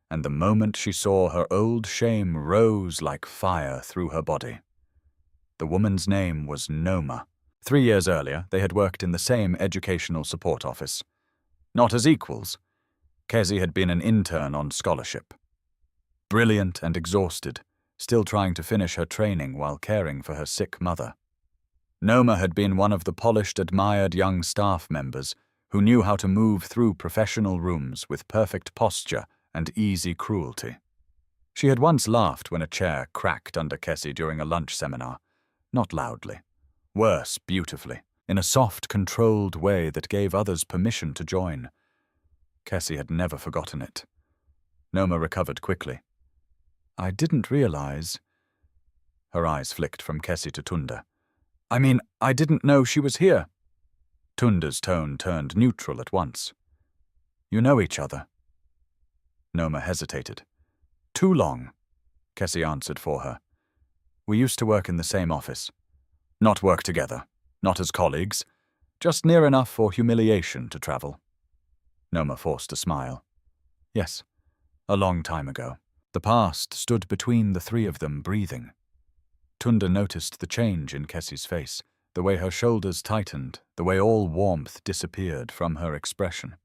and the moment she saw her old shame rose like fire through her body. The woman's name was Noma. 3 years earlier, they had worked in the same educational support office. Not as equals. Kesi had been an intern on scholarship. Brilliant and exhausted, still trying to finish her training while caring for her sick mother. Noma had been one of the polished, admired young staff members who knew how to move through professional rooms with perfect posture and easy cruelty. She had once laughed when a chair cracked under Kesi during a lunch seminar, not loudly. Worse, beautifully, in a soft, controlled way that gave others permission to join. Kesi had never forgotten it. Noma recovered quickly. I didn't realize. Her eyes flicked from Kesi to Tunda. I mean, I didn't know she was here. Tunda's tone turned neutral at once. You know each other? Noma hesitated. Too long, Kesi answered for her. We used to work in the same office. Not work together, not as colleagues, just near enough for humiliation to travel. Noma forced a smile. Yes, a long time ago. The past stood between the three of them, breathing. Tunda noticed the change in Kesi's face, the way her shoulders tightened, the way all warmth disappeared from her expression.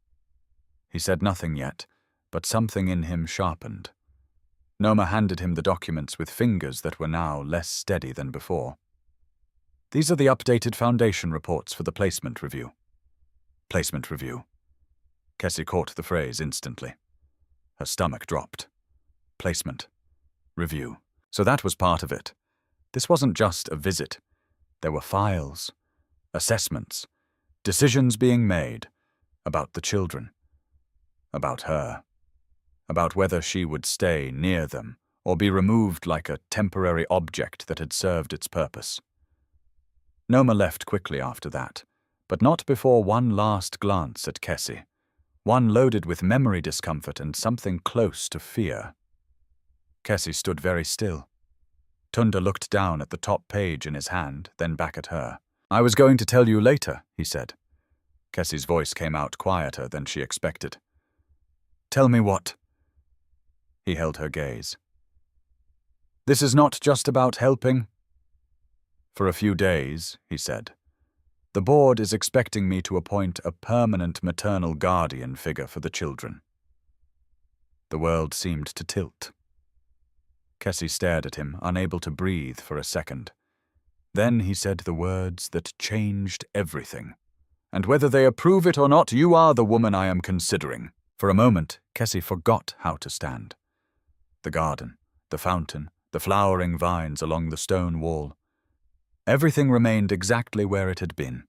He said nothing yet, but something in him sharpened. Noma handed him the documents with fingers that were now less steady than before. These are the updated foundation reports for the placement review. Placement review. Kesi caught the phrase instantly. Her stomach dropped. Placement. Review. So that was part of it. This wasn't just a visit. There were files, assessments, decisions being made about the children, about her, about whether she would stay near them or be removed like a temporary object that had served its purpose. Noma left quickly after that, but not before one last glance at Kesi, one loaded with memory discomfort and something close to fear. Kesi stood very still. Tunda looked down at the top page in his hand, then back at her. I was going to tell you later, he said. Kesi's voice came out quieter than she expected. Tell me what? He held her gaze. This is not just about helping. For a few days, he said. The board is expecting me to appoint a permanent maternal guardian figure for the children. The world seemed to tilt. Kesi stared at him, unable to breathe for a second. Then he said the words that changed everything. And whether they approve it or not, you are the woman I am considering. For a moment, Kesi forgot how to stand. The garden, the fountain, the flowering vines along the stone wall. Everything remained exactly where it had been.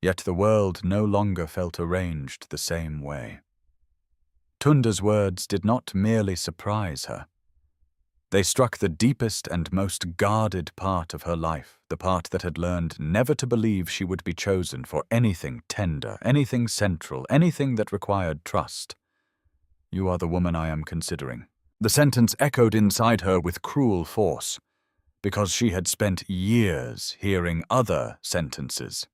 Yet the world no longer felt arranged the same way. Tunda's words did not merely surprise her. They struck the deepest and most guarded part of her life, the part that had learned never to believe she would be chosen for anything tender, anything central, anything that required trust. You are the woman I am considering. The sentence echoed inside her with cruel force, because she had spent years hearing other sentences.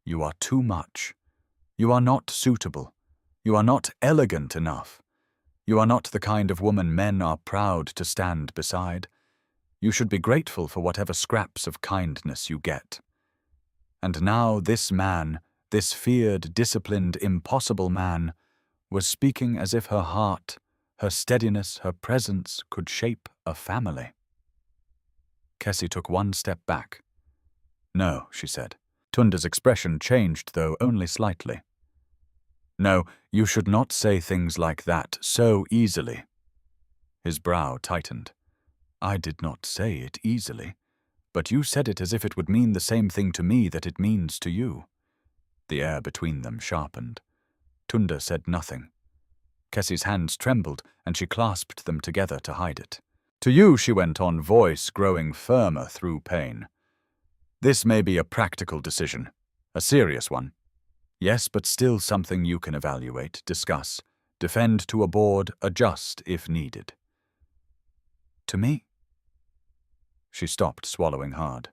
You are too much. You are not suitable. You are not elegant enough. You are not the kind of woman men are proud to stand beside. You should be grateful for whatever scraps of kindness you get. And now this man, this feared, disciplined, impossible man, was speaking as if her heart, her steadiness, her presence could shape a family. Kesi took one step back. No, she said. Tunda's expression changed, though only slightly. No, you should not say things like that so easily. His brow tightened. I did not say it easily, but you said it as if it would mean the same thing to me that it means to you. The air between them sharpened. Tunda said nothing. Kesi's hands trembled, and she clasped them together to hide it. To you, she went on, voice growing firmer through pain. This may be a practical decision, a serious one. Yes, but still something you can evaluate, discuss, defend to a board, adjust if needed. To me? She stopped, swallowing hard.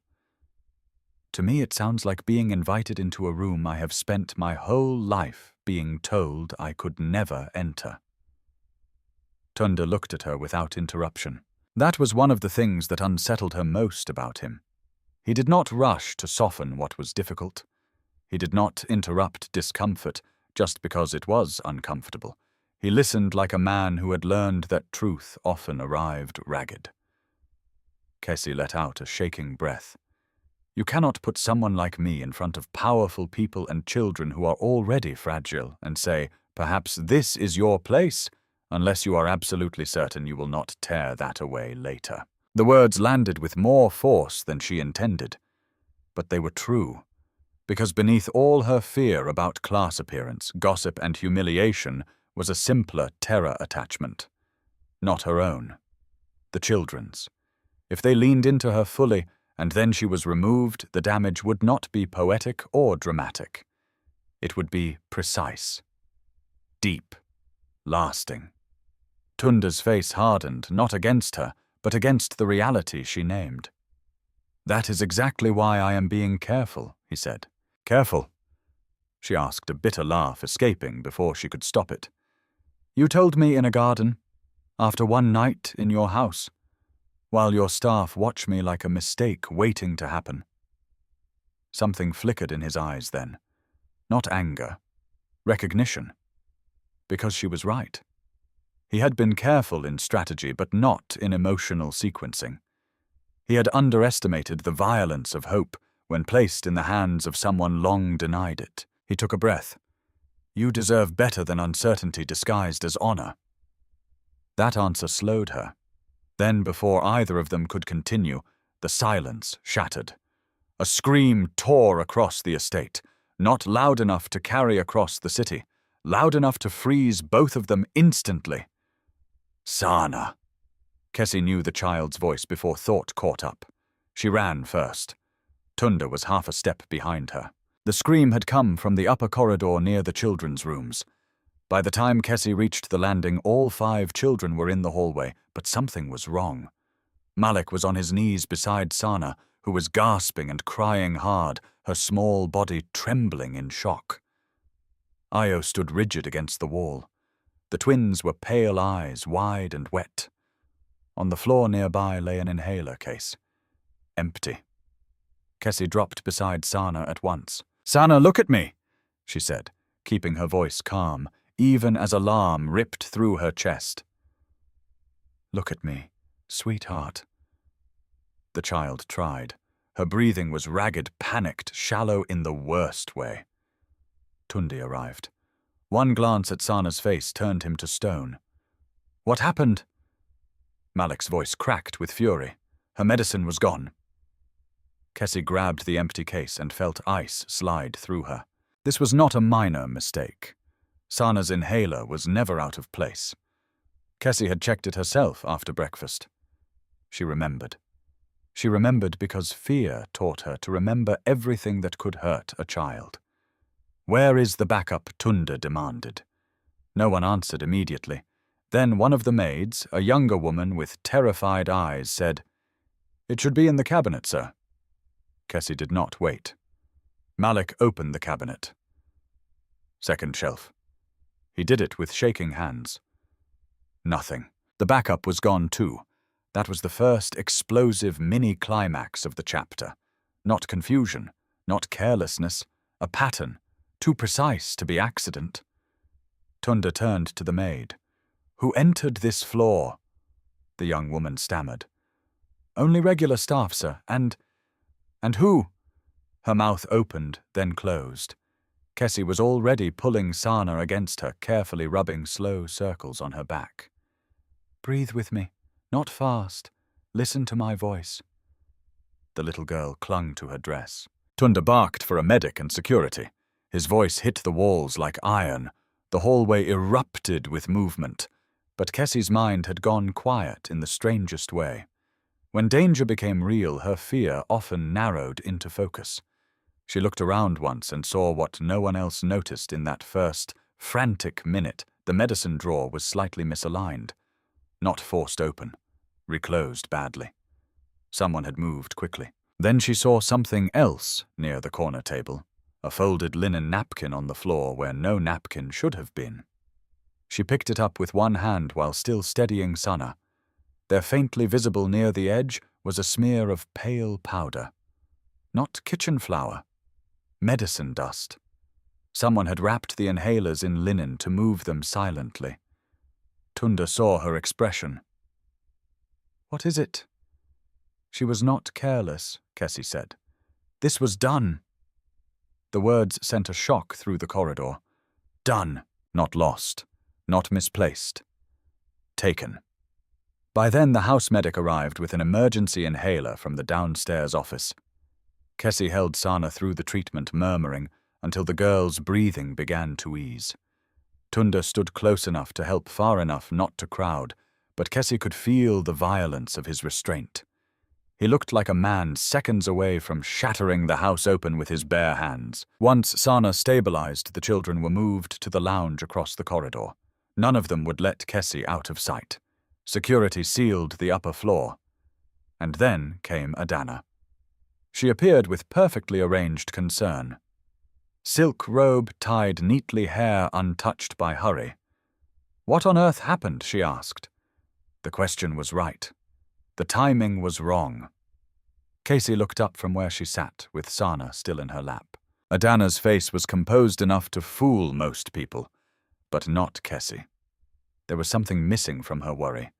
To me it sounds like being invited into a room I have spent my whole life being told I could never enter. Tunda looked at her without interruption. That was one of the things that unsettled her most about him. He did not rush to soften what was difficult. He did not interrupt discomfort just because it was uncomfortable. He listened like a man who had learned that truth often arrived ragged. Kesi let out a shaking breath. You cannot put someone like me in front of powerful people and children who are already fragile and say, perhaps this is your place, unless you are absolutely certain you will not tear that away later. The words landed with more force than she intended, but they were true. Because beneath all her fear about class appearance, gossip, and humiliation was a simpler terror attachment. Not her own. The children's. If they leaned into her fully, and then she was removed, the damage would not be poetic or dramatic. It would be precise. Deep. Lasting. Tunda's face hardened, not against her, but against the reality she named. "That is exactly why I am being careful," he said. "Careful?" She asked, a bitter laugh escaping before she could stop it. "You told me in a garden, after one night in your house, while your staff watch me like a mistake waiting to happen." Something flickered in his eyes then. Not anger. Recognition. Because she was right. He had been careful in strategy, but not in emotional sequencing. He had underestimated the violence of hope when placed in the hands of someone long denied it. He took a breath. "You deserve better than uncertainty disguised as honor." That answer slowed her. Then, before either of them could continue, the silence shattered. A scream tore across the estate, not loud enough to carry across the city, loud enough to freeze both of them instantly. "Sana!" Kesi knew the child's voice before thought caught up. She ran first. Tunda was half a step behind her. The scream had come from the upper corridor near the children's rooms. By the time Kesi reached the landing, all 5 children were in the hallway, but something was wrong. Malik was on his knees beside Sana, who was gasping and crying hard, her small body trembling in shock. Io stood rigid against the wall. The twins were pale eyes, wide and wet. On the floor nearby lay an inhaler case. Empty. Kesi dropped beside Sana at once. "Sana, look at me," she said, keeping her voice calm, even as alarm ripped through her chest. "Look at me, sweetheart." The child tried. Her breathing was ragged, panicked, shallow in the worst way. Tundi arrived. One glance at Sana's face turned him to stone. "What happened?" Malik's voice cracked with fury. Her medicine was gone. Kesi grabbed the empty case and felt ice slide through her. This was not a minor mistake. Sana's inhaler was never out of place. Kesi had checked it herself after breakfast. She remembered. She remembered because fear taught her to remember everything that could hurt a child. "Where is the backup?" Tunda demanded. No one answered immediately. Then one of the maids, a younger woman with terrified eyes, said, "It should be in the cabinet, sir." Kesi did not wait. Malik opened the cabinet. Second shelf. He did it with shaking hands. Nothing. The backup was gone too. That was the first explosive mini-climax of the chapter. Not confusion, not carelessness, a pattern, too precise to be accident. Tunda turned to the maid. "Who entered this floor?" The young woman stammered. "Only regular staff, sir, and who?" Her mouth opened, then closed. Kesi was already pulling Sana against her, carefully rubbing slow circles on her back. "Breathe with me, not fast. Listen to my voice." The little girl clung to her dress. Tunda barked for a medic and security. His voice hit the walls like iron. The hallway erupted with movement. But Kesi's mind had gone quiet in the strangest way. When danger became real, her fear often narrowed into focus. She looked around once and saw what no one else noticed in that first, frantic minute. The medicine drawer was slightly misaligned. Not forced open. Reclosed badly. Someone had moved quickly. Then she saw something else near the corner table. A folded linen napkin on the floor where no napkin should have been. She picked it up with one hand while still steadying Sana. There, faintly visible near the edge, was a smear of pale powder. Not kitchen flour. Medicine dust. Someone had wrapped the inhalers in linen to move them silently. Tunda saw her expression. "What is it?" "She was not careless," Kesi said. "This was done." The words sent a shock through the corridor. Done, not lost, not misplaced. Taken. By then the house medic arrived with an emergency inhaler from the downstairs office. Kesi held Sana through the treatment, murmuring, until the girl's breathing began to ease. Tunda stood close enough to help, far enough not to crowd, but Kesi could feel the violence of his restraint. He looked like a man seconds away from shattering the house open with his bare hands. Once Sana stabilized, the children were moved to the lounge across the corridor. None of them would let Kesi out of sight. Security sealed the upper floor. And then came Adana. She appeared with perfectly arranged concern. Silk robe tied neatly, hair untouched by hurry. What on earth happened, she asked. The question was right. The timing was wrong. Kesi looked up from where she sat, with Sana still in her lap. Adana's face was composed enough to fool most people, but not Kesi. There was something missing from her worry.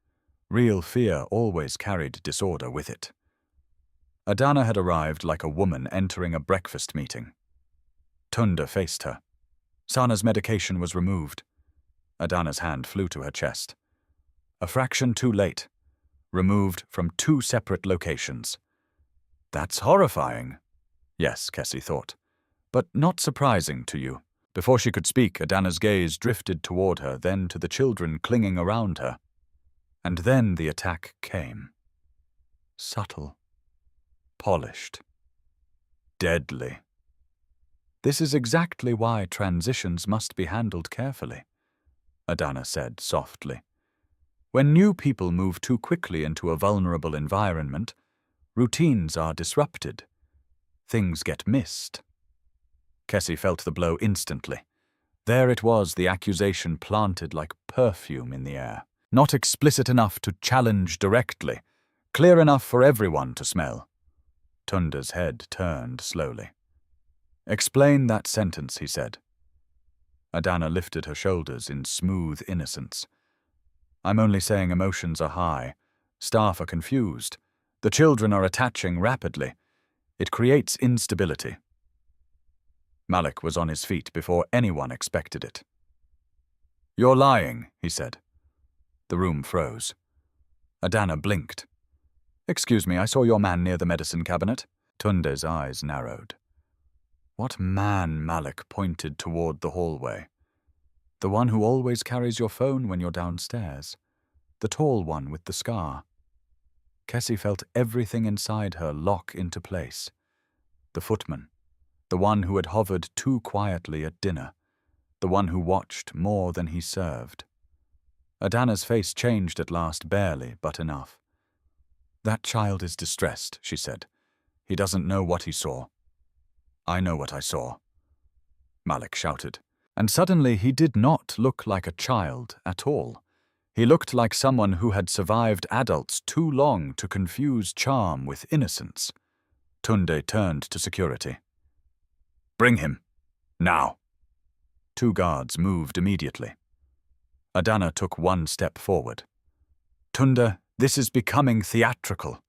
Real fear always carried disorder with it. Adana had arrived like a woman entering a breakfast meeting. Tunda faced her. Sana's medication was removed. Adana's hand flew to her chest. A fraction too late. Removed from 2 separate locations. That's horrifying. Yes, Kesi thought, but not surprising to you. Before she could speak, Adana's gaze drifted toward her, then to the children clinging around her. And then the attack came. Subtle. Polished. Deadly. This is exactly why transitions must be handled carefully, Adana said softly. When new people move too quickly into a vulnerable environment, routines are disrupted. Things get missed. Kesi felt the blow instantly. There it was, the accusation planted like perfume in the air. Not explicit enough to challenge directly, clear enough for everyone to smell. Tunda's head turned slowly. Explain that sentence, he said. Adana lifted her shoulders in smooth innocence. I'm only saying emotions are high. Staff are confused. The children are attaching rapidly. It creates instability. Malik was on his feet before anyone expected it. You're lying, he said. The room froze. Adana blinked. Excuse me, I saw your man near the medicine cabinet. Tunde's eyes narrowed. What man? Malik pointed toward the hallway. The one who always carries your phone when you're downstairs. The tall one with the scar. Kesi felt everything inside her lock into place. The footman. The one who had hovered too quietly at dinner. The one who watched more than he served. Adana's face changed at last, barely, but enough. That child is distressed, she said. He doesn't know what he saw. I know what I saw. Malik shouted. And suddenly he did not look like a child at all. He looked like someone who had survived adults too long to confuse charm with innocence. Tunde turned to security. Bring him. Now. 2 guards moved immediately. Adana took 1 step forward. Tunda, this is becoming theatrical.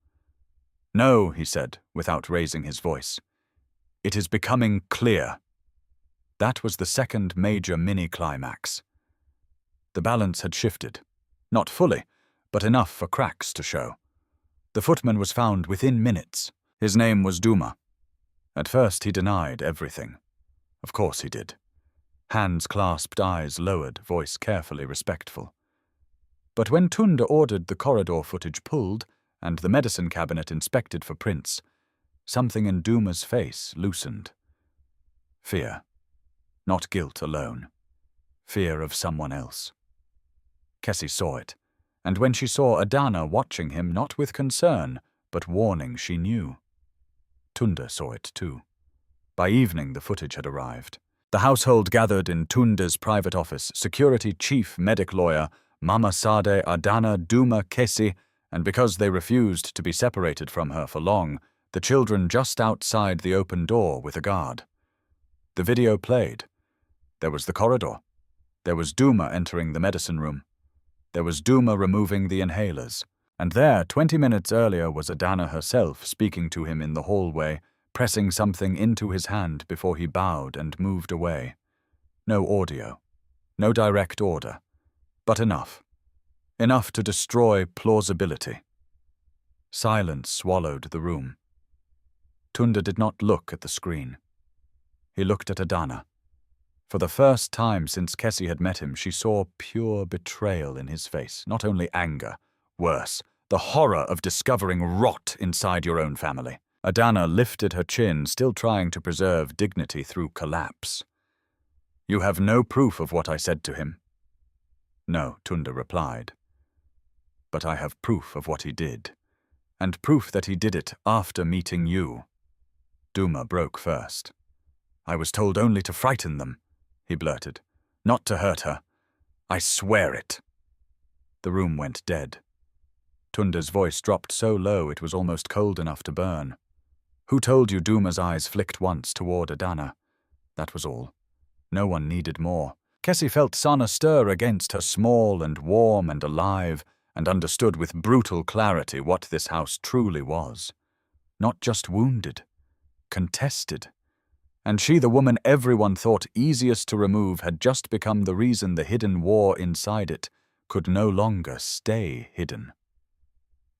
No, he said, without raising his voice. It is becoming clear. That was the second major mini-climax. The balance had shifted. Not fully, but enough for cracks to show. The footman was found within minutes. His name was Duma. At first he denied everything. Of course he did. Hands clasped, eyes lowered, voice carefully respectful. But when Tunda ordered the corridor footage pulled and the medicine cabinet inspected for prints, something in Duma's face loosened. Fear. Not guilt alone. Fear of someone else. Kesi saw it, and when she saw Adana watching him, not with concern, but warning, she knew. Tunda saw it too. By evening the footage had arrived. The household gathered in Tunda's private office, security chief medic lawyer, Mama Sade, Adana, Duma, Kesi, and because they refused to be separated from her for long, the children just outside the open door with a guard. The video played. There was the corridor. There was Duma entering the medicine room. There was Duma removing the inhalers. And there, 20 minutes earlier, was Adana herself speaking to him in the hallway, pressing something into his hand before he bowed and moved away. No audio. No direct order. But enough. Enough to destroy plausibility. Silence swallowed the room. Tunda did not look at the screen. He looked at Adana. For the first time since Kesi had met him, she saw pure betrayal in his face, not only anger, worse, the horror of discovering rot inside your own family. Adana lifted her chin, still trying to preserve dignity through collapse. "You have no proof of what I said to him?" "No," Tunda replied. "But I have proof of what he did, and proof that he did it after meeting you." Duma broke first. "I was told only to frighten them," he blurted, "not to hurt her. I swear it." The room went dead. Tunda's voice dropped so low it was almost cold enough to burn. "Who told you?" Duma's eyes flicked once toward Adana. That was all. No one needed more. Kesi felt Sana stir against her, small and warm and alive, and understood with brutal clarity what this house truly was. Not just wounded, contested. And she, the woman everyone thought easiest to remove, had just become the reason the hidden war inside it could no longer stay hidden.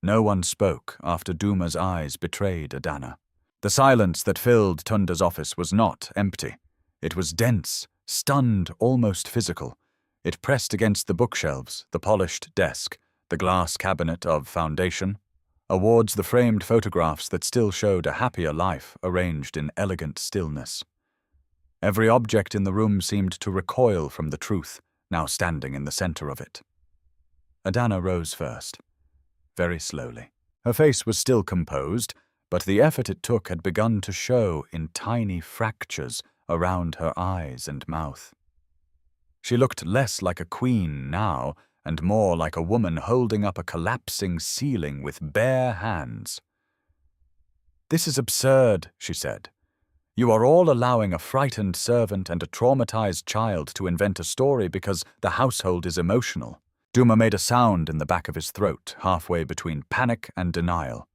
No one spoke after Duma's eyes betrayed Adana. The silence that filled Tunda's office was not empty. It was dense, stunned, almost physical. It pressed against the bookshelves, the polished desk, the glass cabinet of foundation, awards the framed photographs that still showed a happier life arranged in elegant stillness. Every object in the room seemed to recoil from the truth, now standing in the center of it. Adana rose first, very slowly. Her face was still composed, but the effort it took had begun to show in tiny fractures around her eyes and mouth. She looked less like a queen now, and more like a woman holding up a collapsing ceiling with bare hands. "This is absurd," she said. "You are all allowing a frightened servant and a traumatized child to invent a story because the household is emotional." Duma made a sound in the back of his throat, halfway between panic and denial.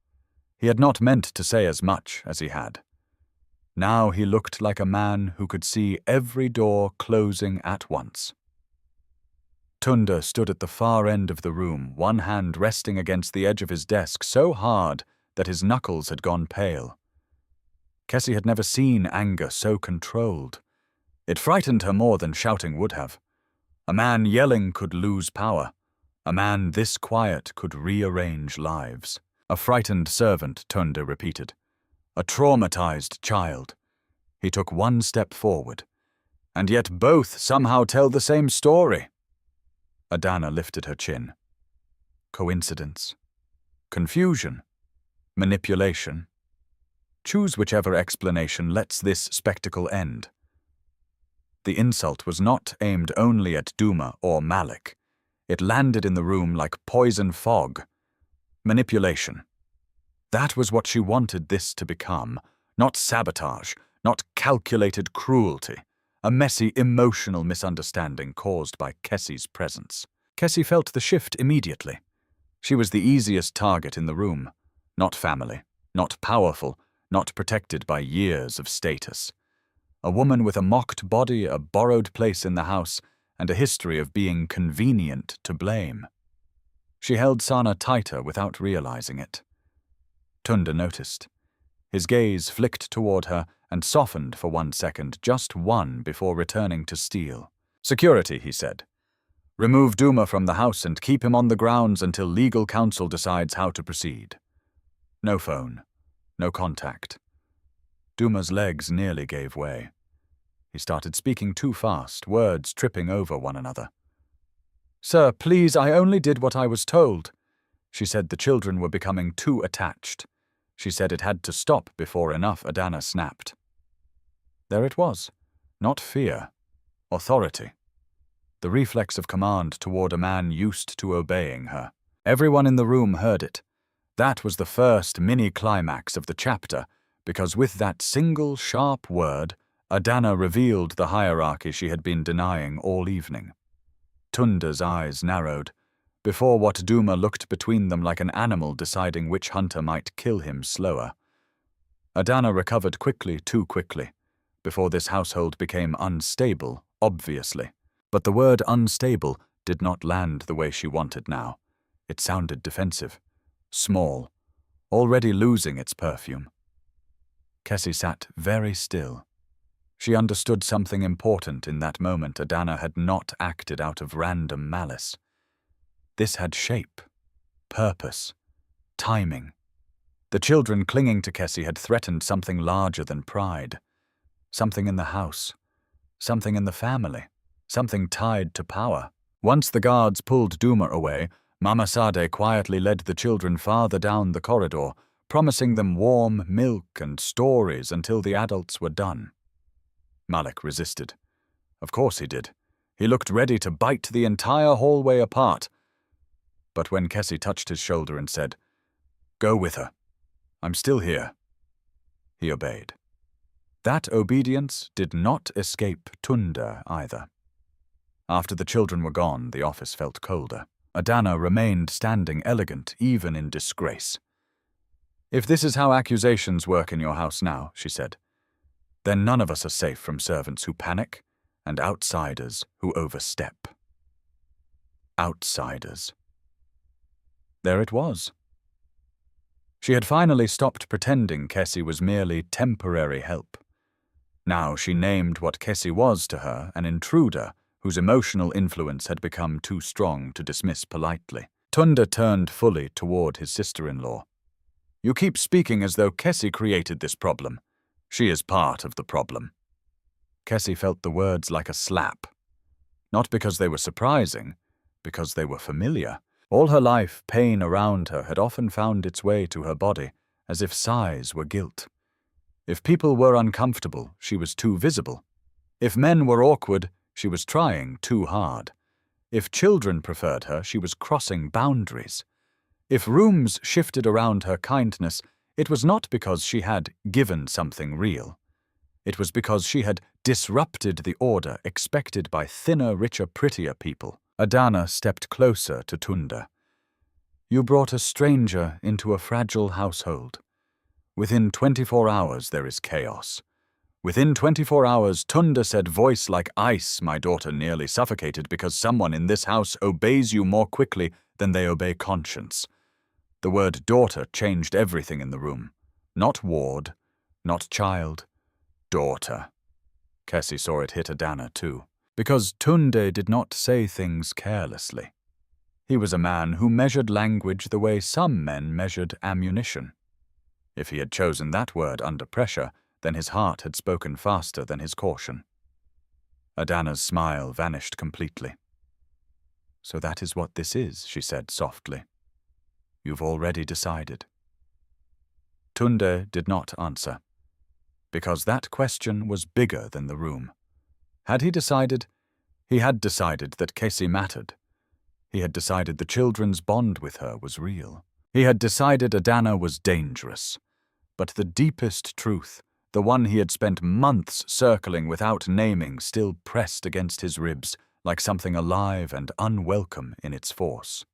He had not meant to say as much as he had. Now he looked like a man who could see every door closing at once. Tunda stood at the far end of the room, one hand resting against the edge of his desk so hard that his knuckles had gone pale. Kesi had never seen anger so controlled. It frightened her more than shouting would have. A man yelling could lose power. A man this quiet could rearrange lives. "A frightened servant," Tunda repeated. "A traumatized child." He took one step forward. "And yet both somehow tell the same story." Adana lifted her chin. Coincidence? Confusion? Manipulation? Choose whichever explanation lets this spectacle end. The insult was not aimed only at Duma or Malik. It landed in the room like poison fog. Manipulation. That was what she wanted this to become. Not sabotage, not calculated cruelty. A messy, emotional misunderstanding caused by Kesi's presence. Kesi felt the shift immediately. She was the easiest target in the room. Not family, not powerful, not protected by years of status. A woman with a mocked body, a borrowed place in the house, and a history of being convenient to blame. She held Sana tighter without realizing it. Tunda noticed. His gaze flicked toward her and softened for 1 second, just one, before returning to steel. "Security," he said. "Remove Duma from the house and keep him on the grounds until legal counsel decides how to proceed. No phone, no contact." Duma's legs nearly gave way. He started speaking too fast, words tripping over one another. "Sir, please, I only did what I was told." She said the children were becoming too attached. She said it had to stop before enough. Adana snapped. There it was. Not fear. Authority. The reflex of command toward a man used to obeying her. Everyone in the room heard it. That was the first mini-climax of the chapter, because with that single sharp word, Adana revealed the hierarchy she had been denying all evening. Tunda's eyes narrowed, before what Duma looked between them like an animal deciding which hunter might kill him slower. Adana recovered quickly, too quickly, before this household became unstable, obviously. But the word unstable did not land the way she wanted now. It sounded defensive, small, already losing its perfume. Kesi sat very still. She understood something important in that moment. Adana had not acted out of random malice. This had shape, purpose, timing. The children clinging to Kesi had threatened something larger than pride. Something in the house. Something in the family. Something tied to power. Once the guards pulled Duma away, Mama Sade quietly led the children farther down the corridor, promising them warm milk and stories until the adults were done. Malik resisted. Of course he did. He looked ready to bite the entire hallway apart. But when Kesi touched his shoulder and said, "Go with her. I'm still here," he obeyed. That obedience did not escape Tunda either. After the children were gone, the office felt colder. Adana remained standing elegant, even in disgrace. "If this is how accusations work in your house now," she said, "then none of us are safe from servants who panic and outsiders who overstep." Outsiders. There it was. She had finally stopped pretending Kesi was merely temporary help. Now she named what Kesi was to her, an intruder whose emotional influence had become too strong to dismiss politely. Tunda turned fully toward his sister-in-law. "You keep speaking as though Kesi created this problem. She is part of the problem." Kesi felt the words like a slap. Not because they were surprising, because they were familiar. All her life, pain around her had often found its way to her body, as if sighs were guilt. If people were uncomfortable, she was too visible. If men were awkward, she was trying too hard. If children preferred her, she was crossing boundaries. If rooms shifted around her kindness, it was not because she had given something real. It was because she had disrupted the order expected by thinner, richer, prettier people. Adana stepped closer to Tunda. "You brought a stranger into a fragile household. Within 24 hours there is chaos. Within 24 hours, Tunda said, voice like ice, my daughter nearly suffocated because someone in this house obeys you more quickly than they obey conscience." The word daughter changed everything in the room. Not ward, not child, daughter. Kesi saw it hit Adana too. Because Tunde did not say things carelessly. He was a man who measured language the way some men measured ammunition. If he had chosen that word under pressure, then his heart had spoken faster than his caution. Adana's smile vanished completely. "So that is what this is," she said softly. "You've already decided." Tunde did not answer, because that question was bigger than the room. Had he decided? He had decided that Kesi mattered. He had decided the children's bond with her was real. He had decided Adana was dangerous. But the deepest truth, the one he had spent months circling without naming, still pressed against his ribs like something alive and unwelcome in its force.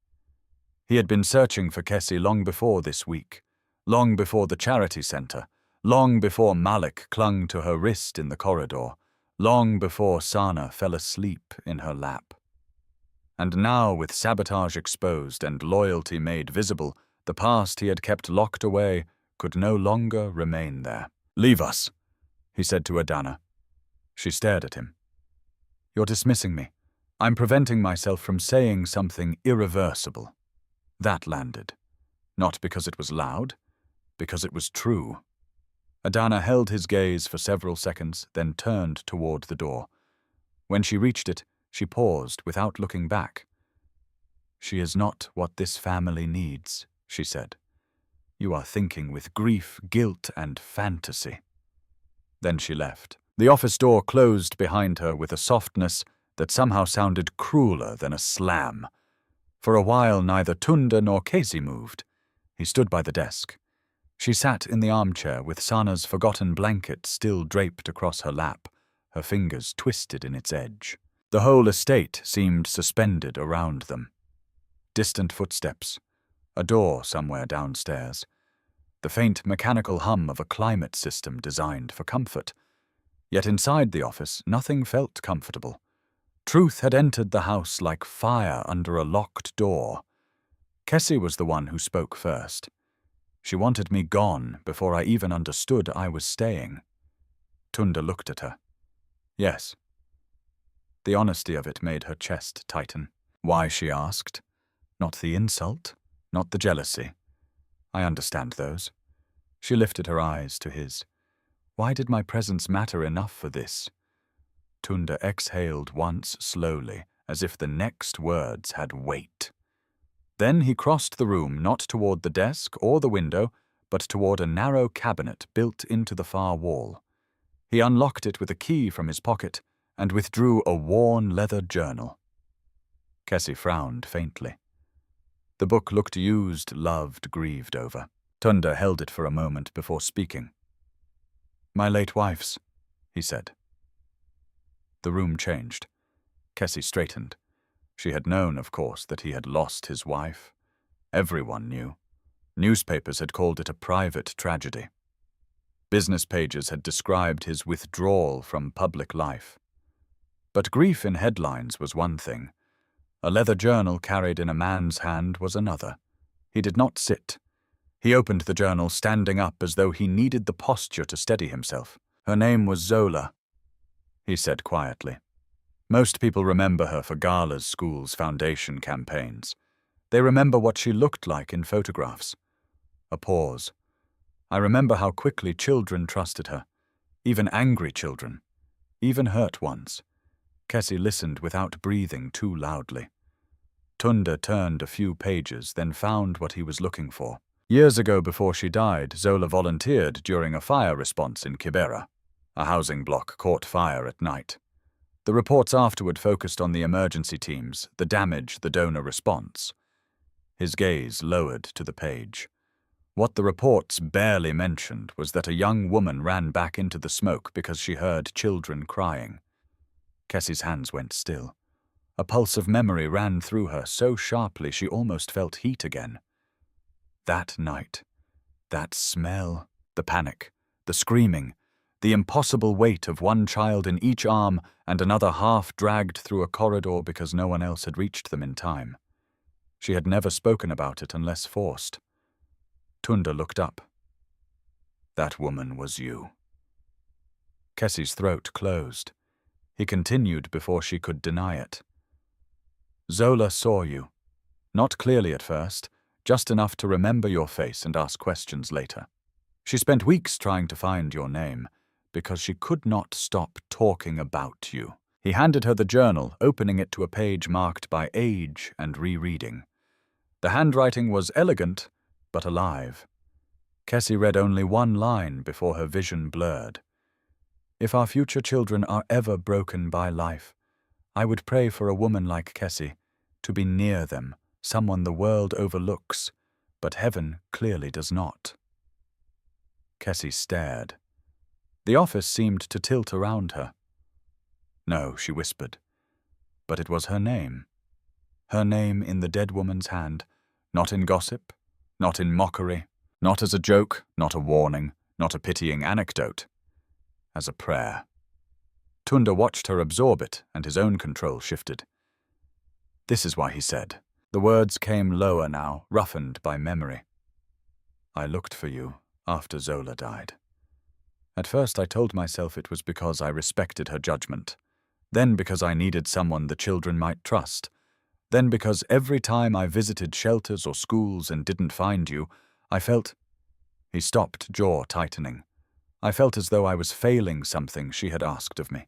He had been searching for Kesi long before this week, long before the charity center, long before Malik clung to her wrist in the corridor, long before Sana fell asleep in her lap. And now, with sabotage exposed and loyalty made visible, the past he had kept locked away could no longer remain there. "Leave us," he said to Adana. She stared at him. "You're dismissing me. I'm preventing myself from saying something irreversible." That landed. Not because it was loud, because it was true. Adana held his gaze for several seconds, then turned toward the door. When she reached it, she paused without looking back. "She is not what this family needs," she said. "You are thinking with grief, guilt, and fantasy." Then she left. The office door closed behind her with a softness that somehow sounded crueler than a slam. For a while neither Tunda nor Kesi moved. He stood by the desk. She sat in the armchair with Sana's forgotten blanket still draped across her lap, her fingers twisted in its edge. The whole estate seemed suspended around them. Distant footsteps, a door somewhere downstairs, the faint mechanical hum of a climate system designed for comfort. Yet inside the office, nothing felt comfortable. Truth had entered the house like fire under a locked door. Kesi was the one who spoke first. She wanted me gone before I even understood I was staying. Tunda looked at her. Yes. The honesty of it made her chest tighten. Why, she asked. Not the insult, not the jealousy. I understand those. She lifted her eyes to his. Why did my presence matter enough for this? Tunda exhaled once slowly, as if the next words had weight. Then he crossed the room, not toward the desk or the window, but toward a narrow cabinet built into the far wall. He unlocked it with a key from his pocket and withdrew a worn leather journal. Kesi frowned faintly. The book looked used, loved, grieved over. Tunda held it for a moment before speaking. My late wife's, he said. The room changed. Kesi straightened. She had known, of course, that he had lost his wife. Everyone knew. Newspapers had called it a private tragedy. Business pages had described his withdrawal from public life. But grief in headlines was one thing. A leather journal carried in a man's hand was another. He did not sit. He opened the journal, standing up as though he needed the posture to steady himself. Her name was Zola, he said quietly. Most people remember her for Gala's school's foundation campaigns. They remember what she looked like in photographs. A pause. I remember how quickly children trusted her, even angry children, even hurt ones. Kesi listened without breathing too loudly. Tunda turned a few pages, then found what he was looking for. Years ago, before she died, Zola volunteered during a fire response in Kibera. A housing block caught fire at night. The reports afterward focused on the emergency teams, the damage, the donor response. His gaze lowered to the page. What the reports barely mentioned was that a young woman ran back into the smoke because she heard children crying. Kesi's hands went still. A pulse of memory ran through her so sharply she almost felt heat again. That night, that smell, the panic, the screaming, the impossible weight of one child in each arm and another half dragged through a corridor because no one else had reached them in time. She had never spoken about it unless forced. Tunda looked up. That woman was you. Kesi's throat closed. He continued before she could deny it. Zola saw you. Not clearly at first, just enough to remember your face and ask questions later. She spent weeks trying to find your name, because she could not stop talking about you. He handed her the journal, opening it to a page marked by age and rereading. The handwriting was elegant, but alive. Kesi read only one line before her vision blurred. If our future children are ever broken by life, I would pray for a woman like Kesi, to be near them, someone the world overlooks, but heaven clearly does not. Kesi stared. The office seemed to tilt around her. No, she whispered. But it was her name. Her name in the dead woman's hand, not in gossip, not in mockery, not as a joke, not a warning, not a pitying anecdote. As a prayer. Tunda watched her absorb it, and his own control shifted. This is why he said. The words came lower now, roughened by memory. I looked for you after Zola died. At first I told myself it was because I respected her judgment. Then because I needed someone the children might trust. Then because every time I visited shelters or schools and didn't find you, I felt... He stopped, jaw tightening. I felt as though I was failing something she had asked of me.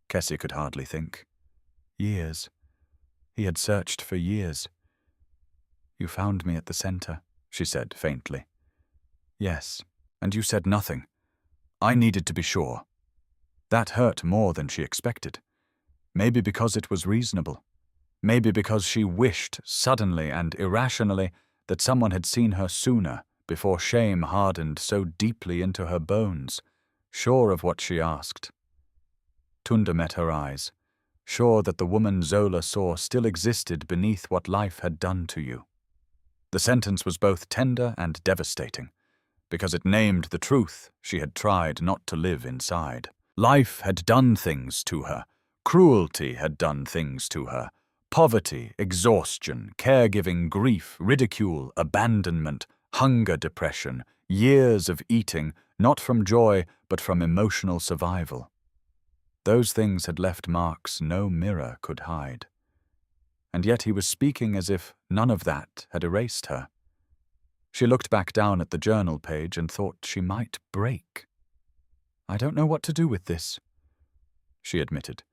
Kesi could hardly think. Years. He had searched for years. You found me at the center, she said faintly. Yes, and you said nothing. I needed to be sure. That hurt more than she expected. Maybe because it was reasonable. Maybe because she wished, suddenly and irrationally, that someone had seen her sooner, before shame hardened so deeply into her bones, sure of what she asked. Tunda met her eyes, sure that the woman Zola saw still existed beneath what life had done to you. The sentence was both tender and devastating, because it named the truth she had tried not to live inside. Life had done things to her. Cruelty had done things to her. Poverty, exhaustion, caregiving, grief, ridicule, abandonment, Hunger depression, years of eating, not from joy, but from emotional survival. Those things had left marks no mirror could hide. And yet he was speaking as if none of that had erased her. She looked back down at the journal page and thought she might break. "I don't know what to do with this," she admitted.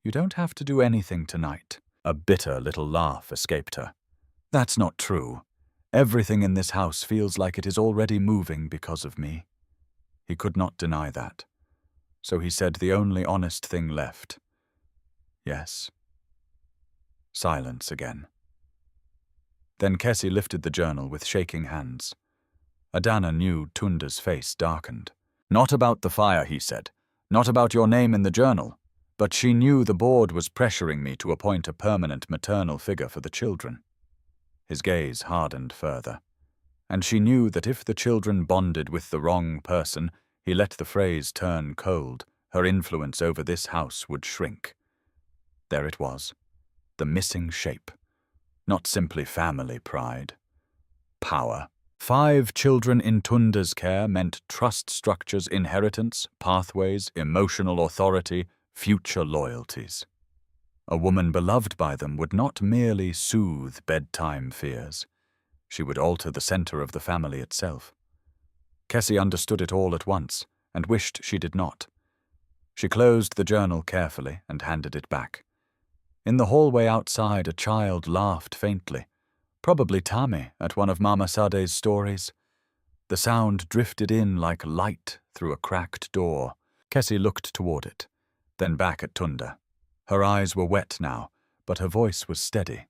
"You don't have to do anything tonight." A bitter little laugh escaped her. "That's not true. Everything in this house feels like it is already moving because of me." He could not deny that. So he said the only honest thing left. "Yes." Silence again. Then Kesi lifted the journal with shaking hands. Adana knew Tunda's face darkened. "Not about the fire," he said. "Not about your name in the journal. But she knew the board was pressuring me to appoint a permanent maternal figure for the children." His gaze hardened further. "And she knew that if the children bonded with the wrong person, he let the phrase turn cold, her influence over this house would shrink." There it was, the missing shape. Not simply family pride. Power. 5 children in Tunda's care meant trust structures, inheritance, pathways, emotional authority, future loyalties. A woman beloved by them would not merely soothe bedtime fears. She would alter the center of the family itself. Kesi understood it all at once, and wished she did not. She closed the journal carefully and handed it back. In the hallway outside, a child laughed faintly, probably Tami at one of Mama Sade's stories. The sound drifted in like light through a cracked door. Kesi looked toward it, then back at Tunda. Her eyes were wet now, but her voice was steady.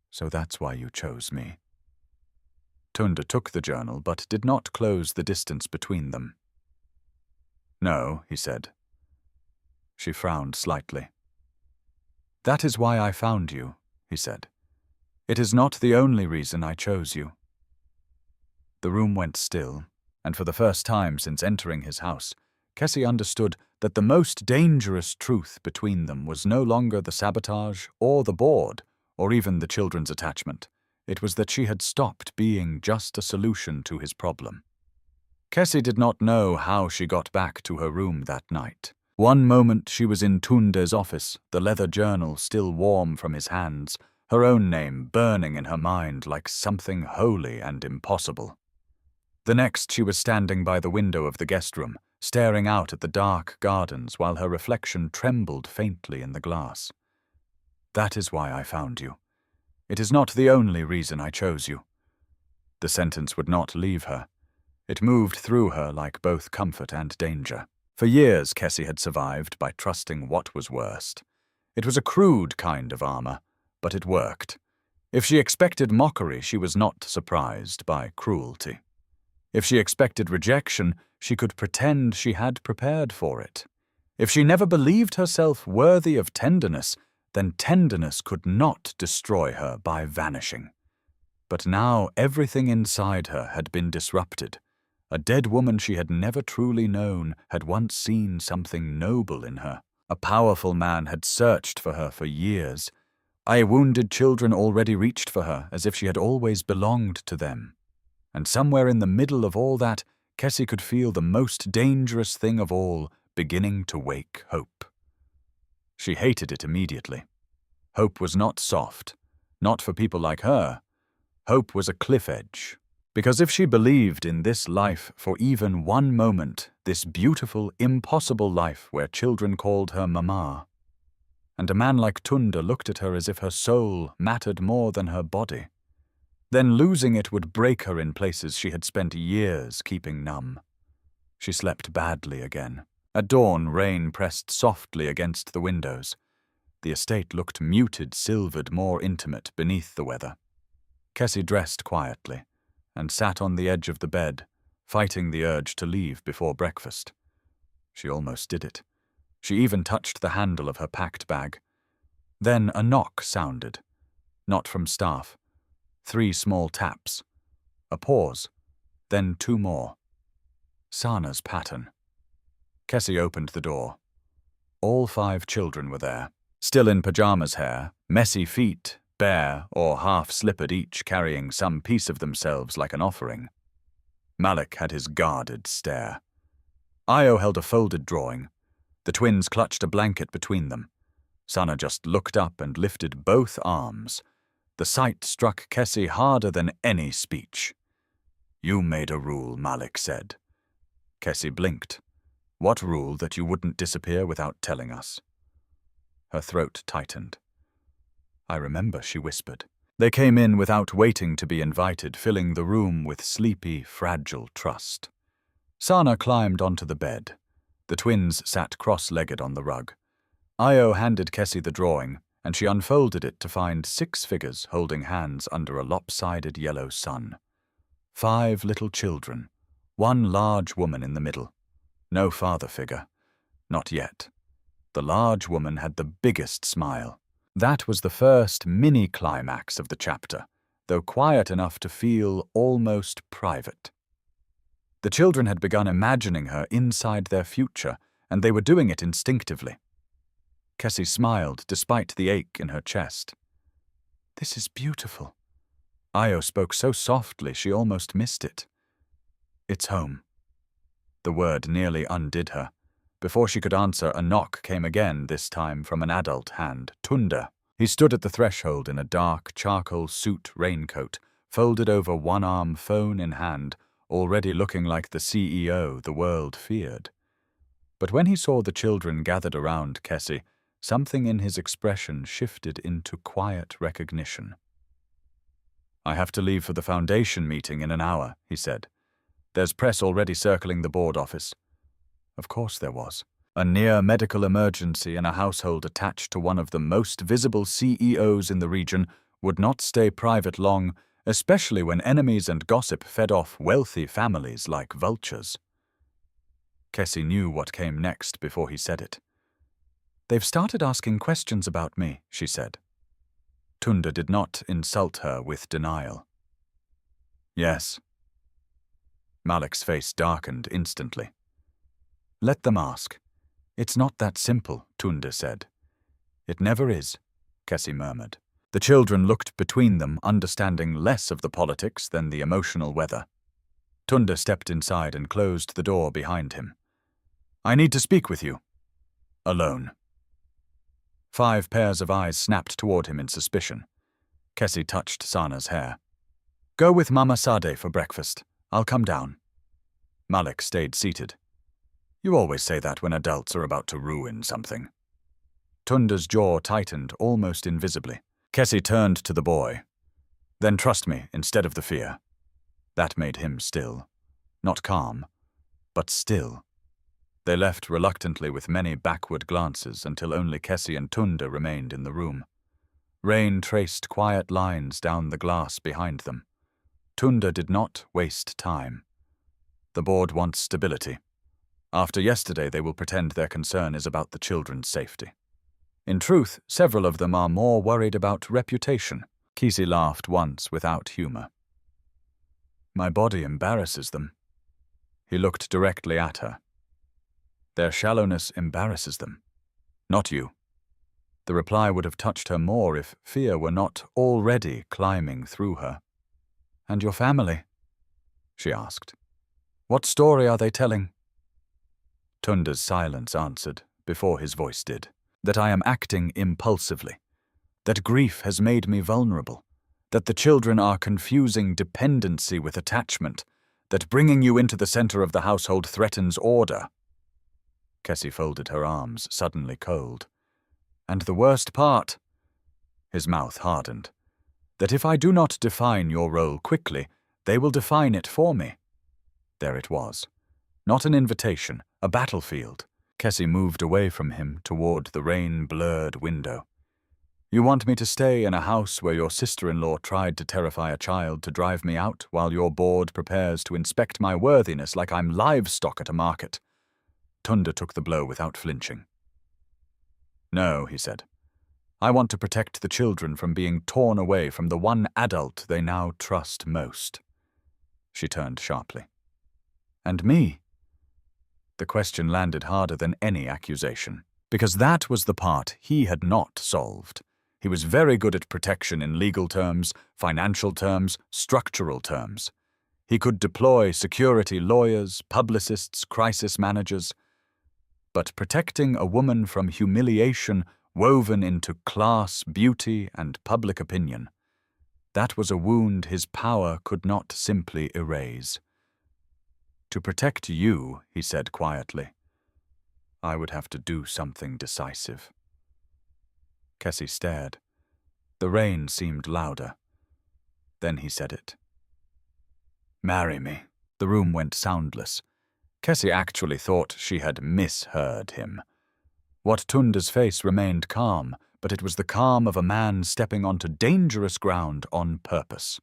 "So that's why you chose me." Tunda took the journal, but did not close the distance between them. "No," he said. She frowned slightly. "That is why I found you," he said. "It is not the only reason I chose you." The room went still, and for the first time since entering his house, Kesi understood that the most dangerous truth between them was no longer the sabotage or the board, or even the children's attachment. It was that she had stopped being just a solution to his problem. Kesi did not know how she got back to her room that night. One moment she was in Tunde's office, the leather journal still warm from his hands, her own name burning in her mind like something holy and impossible. The next she was standing by the window of the guest room, staring out at the dark gardens while her reflection trembled faintly in the glass. "That is why I found you. It is not the only reason I chose you." The sentence would not leave her. It moved through her like both comfort and danger. For years Kesi had survived by trusting what was worst. It was a crude kind of armor, but it worked. If she expected mockery, she was not surprised by cruelty. If she expected rejection, she could pretend she had prepared for it. If she never believed herself worthy of tenderness, then tenderness could not destroy her by vanishing. But now everything inside her had been disrupted. A dead woman she had never truly known had once seen something noble in her. A powerful man had searched for her for years. Wounded children already reached for her as if she had always belonged to them. And somewhere in the middle of all that, Kesi could feel the most dangerous thing of all beginning to wake hope. She hated it immediately. Hope was not soft, not for people like her. Hope was a cliff edge. Because if she believed in this life for even one moment, this beautiful, impossible life where children called her Mama, and a man like Tunda looked at her as if her soul mattered more than her body, then losing it would break her in places she had spent years keeping numb. She slept badly again. At dawn, rain pressed softly against the windows. The estate looked muted, silvered, more intimate beneath the weather. Kesi dressed quietly and sat on the edge of the bed, fighting the urge to leave before breakfast. She almost did it. She even touched the handle of her packed bag. Then a knock sounded, not from staff. 3 small taps. A pause, then 2 more. Sana's pattern. Kesi opened the door. All 5 children were there, still in pajamas hair, messy feet, bare or half-slippered, each carrying some piece of themselves like an offering. Malik had his guarded stare. Io held a folded drawing. The twins clutched a blanket between them. Sana just looked up and lifted both arms. The sight struck Kesi harder than any speech. "You made a rule," Malik said. Kesi blinked. "What rule that you wouldn't disappear without telling us?" Her throat tightened. "I remember," she whispered. They came in without waiting to be invited, filling the room with sleepy, fragile trust. Sana climbed onto the bed. The twins sat cross-legged on the rug. Io handed Kesi the drawing, and she unfolded it to find 6 figures holding hands under a lopsided yellow sun. 5 little children, 1 large woman in the middle. No father figure. Not yet. The large woman had the biggest smile. That was the first mini-climax of the chapter, though quiet enough to feel almost private. The children had begun imagining her inside their future, and they were doing it instinctively. Kesi smiled despite the ache in her chest. "This is beautiful." Io spoke so softly she almost missed it. "It's home." The word nearly undid her. Before she could answer, a knock came again, this time from an adult hand, Tunda. He stood at the threshold in a dark charcoal suit raincoat, folded over one arm, phone in hand, already looking like the CEO the world feared. But when he saw the children gathered around Kesi, something in his expression shifted into quiet recognition. "I have to leave for the foundation meeting in an hour," he said. "There's press already circling the board office." Of course there was. A near medical emergency in a household attached to one of the most visible CEOs in the region would not stay private long, especially when enemies and gossip fed off wealthy families like vultures. Kesi knew what came next before he said it. "They've started asking questions about me," she said. Tunda did not insult her with denial. "Yes." Malik's face darkened instantly. "Let them ask. It's not that simple," Tunda said. "It never is," Kesi murmured. The children looked between them, understanding less of the politics than the emotional weather. Tunda stepped inside and closed the door behind him. "I need to speak with you. Alone." 5 pairs of eyes snapped toward him in suspicion. Kesi touched Sana's hair. "Go with Mama Sade for breakfast. I'll come down." Malik stayed seated. "You always say that when adults are about to ruin something." Tunda's jaw tightened almost invisibly. Kesi turned to the boy. "Then trust me instead of the fear." That made him still. Not calm, but still. They left reluctantly with many backward glances until only Kesi and Tunda remained in the room. Rain traced quiet lines down the glass behind them. Tunda did not waste time. The board wants stability. After yesterday, they will pretend their concern is about the children's safety. In truth, several of them are more worried about reputation. Kesi laughed once without humor. "My body embarrasses them." He looked directly at her. "Their shallowness embarrasses them. Not you." The reply would have touched her more if fear were not already climbing through her. "And your family?" she asked. "What story are they telling?" Tunda's silence answered, before his voice did, that I am acting impulsively, that grief has made me vulnerable, that the children are confusing dependency with attachment, that bringing you into the center of the household threatens order. Kesi folded her arms, suddenly cold. "And the worst part," his mouth hardened, "that if I do not define your role quickly, they will define it for me." There it was. Not an invitation, a battlefield. Kesi moved away from him toward the rain-blurred window. "You want me to stay in a house where your sister-in-law tried to terrify a child to drive me out while your board prepares to inspect my worthiness like I'm livestock at a market?" Tunda took the blow without flinching. "No," he said. "I want to protect the children from being torn away from the one adult they now trust most." She turned sharply. "And me?" The question landed harder than any accusation, because that was the part he had not solved. He was very good at protection in legal terms, financial terms, structural terms. He could deploy security lawyers, publicists, crisis managers. But protecting a woman from humiliation woven into class, beauty, and public opinion, that was a wound his power could not simply erase. To protect you, he said quietly, I would have to do something decisive. Kesi stared. The rain seemed louder. Then he said it. Marry me. The room went soundless. Kesi actually thought she had misheard him. What Tunde's face remained calm, but it was the calm of a man stepping onto dangerous ground on purpose.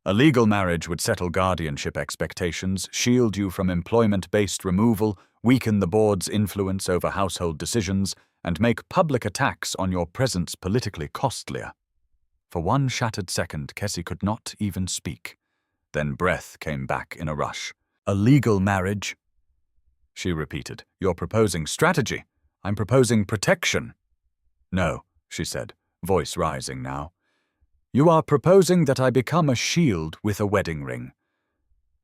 A legal marriage would settle guardianship expectations, shield you from employment-based removal, weaken the board's influence over household decisions, and make public attacks on your presence politically costlier. For one shattered second, Kesi could not even speak. Then breath came back in a rush. A legal marriage? She repeated. You're proposing strategy. I'm proposing protection. No, she said, voice rising now. You are proposing that I become a shield with a wedding ring.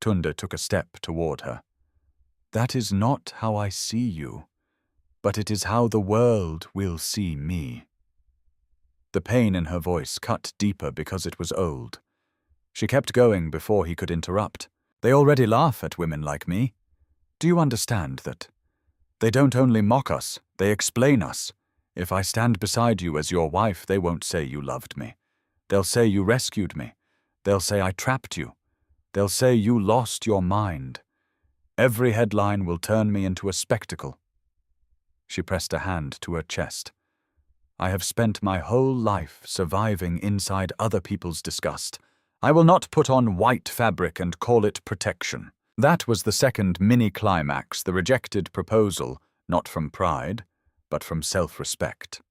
Tunde took a step toward her. That is not how I see you, but it is how the world will see me. The pain in her voice cut deeper because it was old. She kept going before he could interrupt. They already laugh at women like me. Do you understand that? They don't only mock us, they explain us. If I stand beside you as your wife, they won't say you loved me. They'll say you rescued me. They'll say I trapped you. They'll say you lost your mind. Every headline will turn me into a spectacle. She pressed a hand to her chest. I have spent my whole life surviving inside other people's disgust. I will not put on white fabric and call it protection. That was the second mini-climax, the rejected proposal, not from pride, but from self-respect.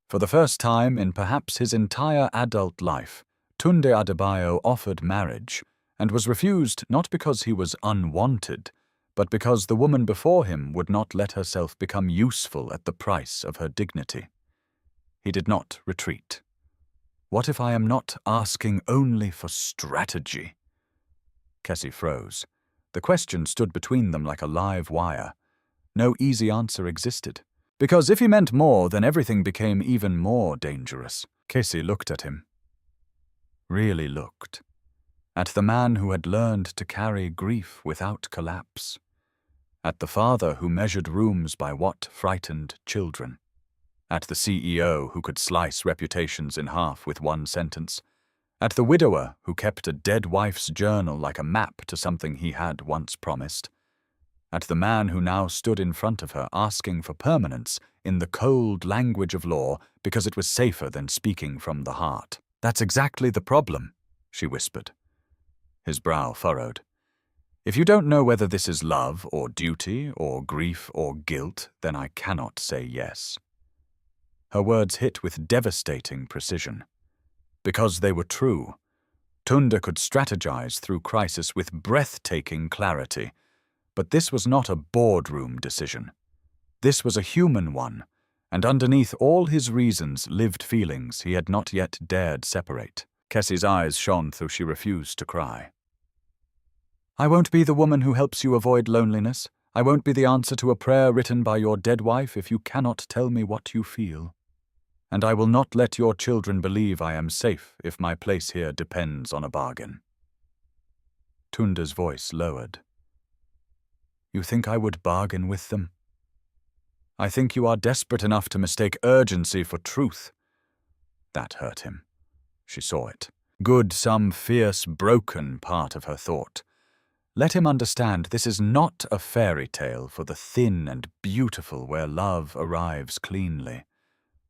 For the first time in perhaps his entire adult life, Tunde Adebayo offered marriage, and was refused not because he was unwanted, but because the woman before him would not let herself become useful at the price of her dignity. He did not retreat. What if I am not asking only for strategy? Kesi froze. The question stood between them like a live wire. No easy answer existed. Because if he meant more, then everything became even more dangerous. Kesi looked at him. Really looked. At the man who had learned to carry grief without collapse. At the father who measured rooms by what frightened children. At the CEO who could slice reputations in half with one sentence. At the widower who kept a dead wife's journal like a map to something he had once promised. At the man who now stood in front of her asking for permanence in the cold language of law because it was safer than speaking from the heart. That's exactly the problem, she whispered. His brow furrowed. If you don't know whether this is love or duty or grief or guilt, then I cannot say yes. Her words hit with devastating precision. Because they were true. Tunde could strategize through crisis with breathtaking clarity. But this was not a boardroom decision. This was a human one, and underneath all his reasons lived feelings he had not yet dared separate. Kesi's eyes shone though she refused to cry. I won't be the woman who helps you avoid loneliness. I won't be the answer to a prayer written by your dead wife if you cannot tell me what you feel. And I will not let your children believe I am safe if my place here depends on a bargain. Tunde's voice lowered. You think I would bargain with them? I think you are desperate enough to mistake urgency for truth. That hurt him. She saw it. Good, some fierce, broken part of her thought. Let him understand this is not a fairy tale for the thin and beautiful where love arrives cleanly.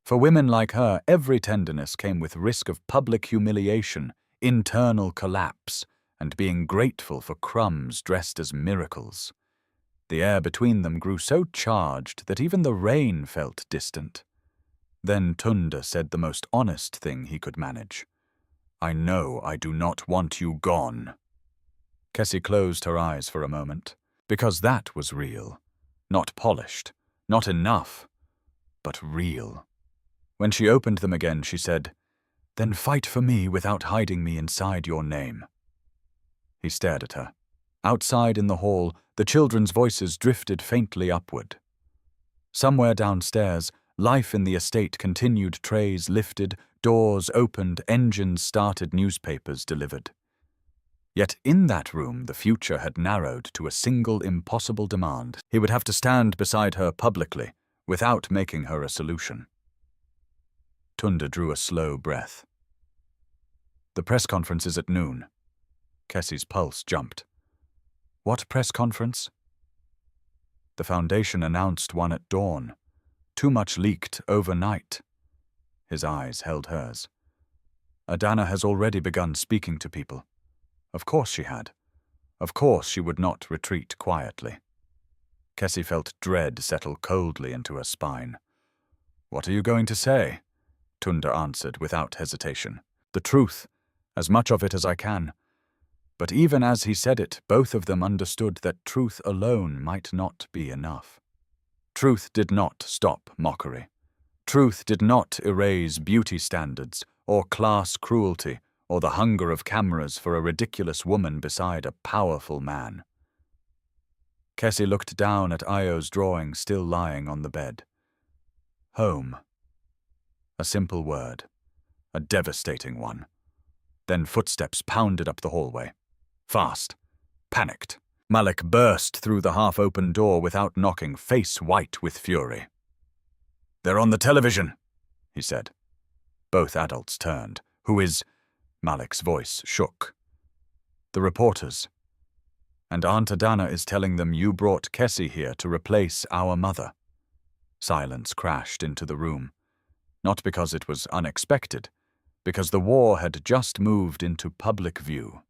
For women like her, every tenderness came with risk of public humiliation, internal collapse, and being grateful for crumbs dressed as miracles. The air between them grew so charged that even the rain felt distant. Then Tunde said the most honest thing he could manage. I know I do not want you gone. Kesi closed her eyes for a moment, because that was real. Not polished, not enough, but real. When she opened them again, she said, "Then fight for me without hiding me inside your name." He stared at her. Outside in the hall, the children's voices drifted faintly upward. Somewhere downstairs, life in the estate continued. Trays lifted, doors opened, engines started, newspapers delivered. Yet in that room the future had narrowed to a single impossible demand. He would have to stand beside her publicly, without making her a solution. Tunda drew a slow breath. "The press conference is at noon." Kesi's pulse jumped. "What press conference?" "The Foundation announced one at dawn. Too much leaked overnight." His eyes held hers. "Adana has already begun speaking to people." Of course she had. Of course she would not retreat quietly. Kesi felt dread settle coldly into her spine. "What are you going to say?" Tunda answered without hesitation. "The truth, as much of it as I can." But even as he said it, both of them understood that truth alone might not be enough. Truth did not stop mockery. Truth did not erase beauty standards, or class cruelty, or the hunger of cameras for a ridiculous woman beside a powerful man. Kesi looked down at Io's drawing still lying on the bed. Home. A simple word. A devastating one. Then footsteps pounded up the hallway. Fast. Panicked. Malik burst through the half-open door without knocking, face white with fury. "They're on the television," he said. Both adults turned. "Who is—" Malik's voice shook. "The reporters. And Aunt Adana is telling them you brought Kesi here to replace our mother." Silence crashed into the room. Not because it was unexpected, because the war had just moved into public view.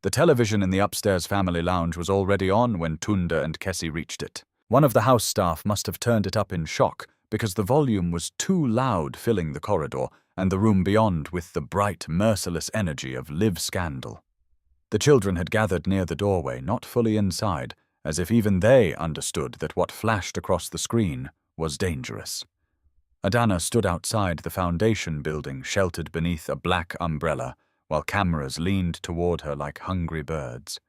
The television in the upstairs family lounge was already on when Tunda and Kesi reached it. One of the house staff must have turned it up in shock because the volume was too loud, filling the corridor and the room beyond with the bright, merciless energy of live scandal. The children had gathered near the doorway, not fully inside, as if even they understood that what flashed across the screen was dangerous. Adana stood outside the Foundation building, sheltered beneath a black umbrella, while cameras leaned toward her like hungry birds.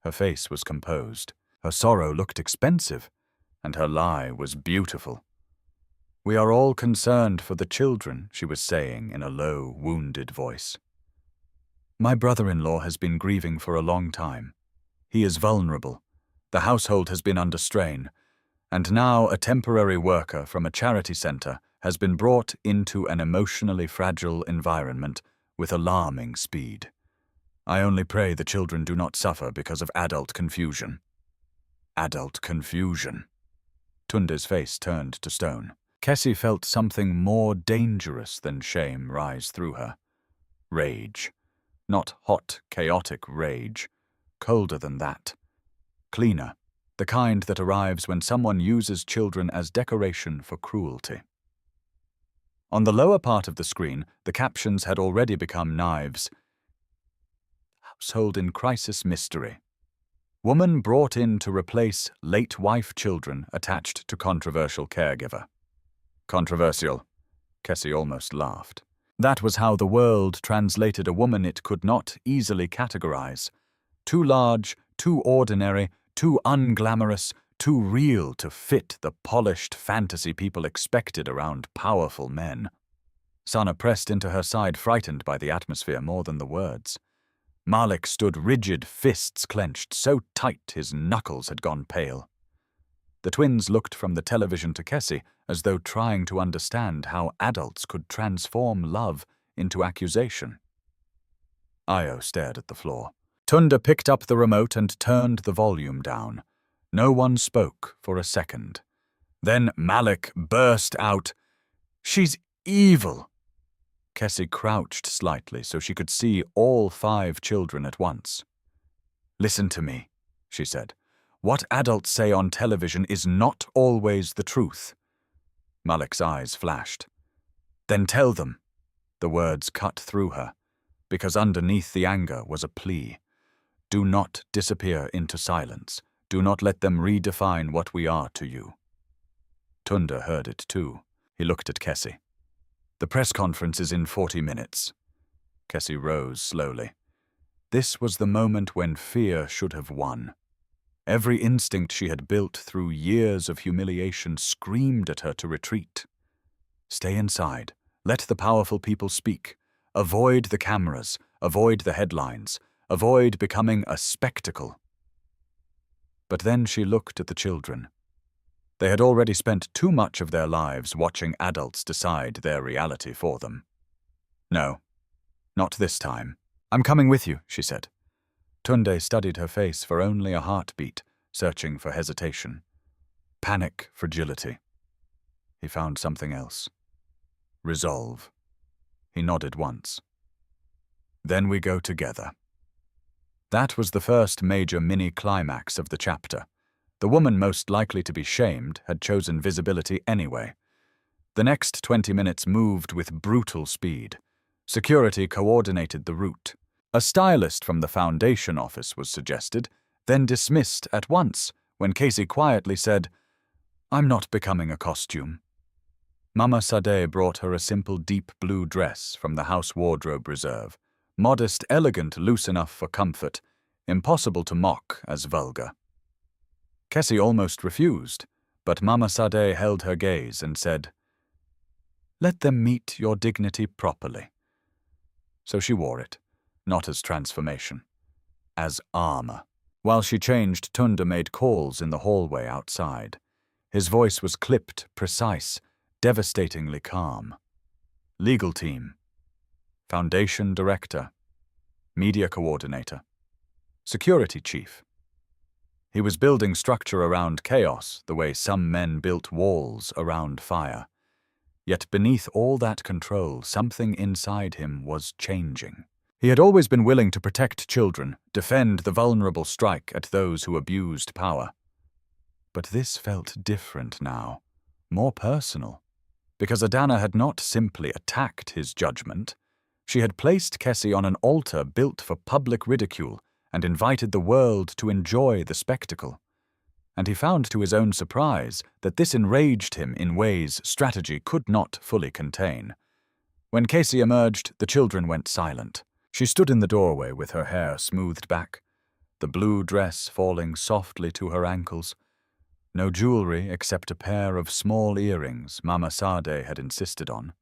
Her face was composed. Her sorrow looked expensive, and her lie was beautiful. "We are all concerned for the children," she was saying in a low, wounded voice. "My brother-in-law has been grieving for a long time. He is vulnerable. The household has been under strain, and now a temporary worker from a charity center has been brought into an emotionally fragile environment with alarming speed. I only pray the children do not suffer because of adult confusion." Adult confusion. Tunde's face turned to stone. Kesi felt something more dangerous than shame rise through her. Rage. Not hot, chaotic rage. Colder than that. Cleaner. The kind that arrives when someone uses children as decoration for cruelty. On the lower part of the screen, the captions had already become knives. "Household in crisis mystery. Woman brought in to replace late wife, children attached to controversial caregiver." Controversial. Kesi almost laughed. That was how the world translated a woman it could not easily categorize. Too large, too ordinary, too unglamorous, too real to fit the polished fantasy people expected around powerful men. Sana pressed into her side, frightened by the atmosphere more than the words. Malik stood rigid, fists clenched, so tight his knuckles had gone pale. The twins looked from the television to Kesi, as though trying to understand how adults could transform love into accusation. Io stared at the floor. Tunda picked up the remote and turned the volume down. No one spoke for a second. Then Malik burst out, "She's evil!" Kesi crouched slightly so she could see all 5 children at once. "Listen to me," she said. "What adults say on television is not always the truth." Malik's eyes flashed. "Then tell them." The words cut through her, because underneath the anger was a plea. "Do not disappear into silence. Do not let them redefine what we are to you." Tunda heard it too. He looked at Kesi. The press conference is in 40 minutes. Kesi rose slowly. This was the moment when fear should have won. Every instinct she had built through years of humiliation screamed at her to retreat. Stay inside. Let the powerful people speak. Avoid the cameras. Avoid the headlines. Avoid becoming a spectacle. But then she looked at the children. They had already spent too much of their lives watching adults decide their reality for them. No, not this time. I'm coming with you, she said. Tunde studied her face for only a heartbeat, searching for hesitation. Panic, fragility. He found something else. Resolve. He nodded once. Then we go together. That was the first major mini-climax of the chapter. The woman most likely to be shamed had chosen visibility anyway. The next 20 minutes moved with brutal speed. Security coordinated the route. A stylist from the foundation office was suggested, then dismissed at once when Kesi quietly said, "I'm not becoming a costume." Mama Sade brought her a simple deep blue dress from the house wardrobe reserve, modest, elegant, loose enough for comfort, impossible to mock as vulgar. Kesi almost refused, but Mama Sade held her gaze and said, "Let them meet your dignity properly." So she wore it, not as transformation, as armor. While she changed, Tunde made calls in the hallway outside. His voice was clipped, precise, devastatingly calm. Legal team. Foundation director. Media coordinator. Security chief. He was building structure around chaos the way some men built walls around fire. Yet beneath all that control, something inside him was changing. He had always been willing to protect children, defend the vulnerable, strike at those who abused power. But this felt different now, more personal, because Adana had not simply attacked his judgment. She had placed Kesi on an altar built for public ridicule and invited the world to enjoy the spectacle. And he found to his own surprise that this enraged him in ways strategy could not fully contain. When Kesi emerged, the children went silent. She stood in the doorway with her hair smoothed back, the blue dress falling softly to her ankles. No jewelry except a pair of small earrings Mama Sade had insisted on.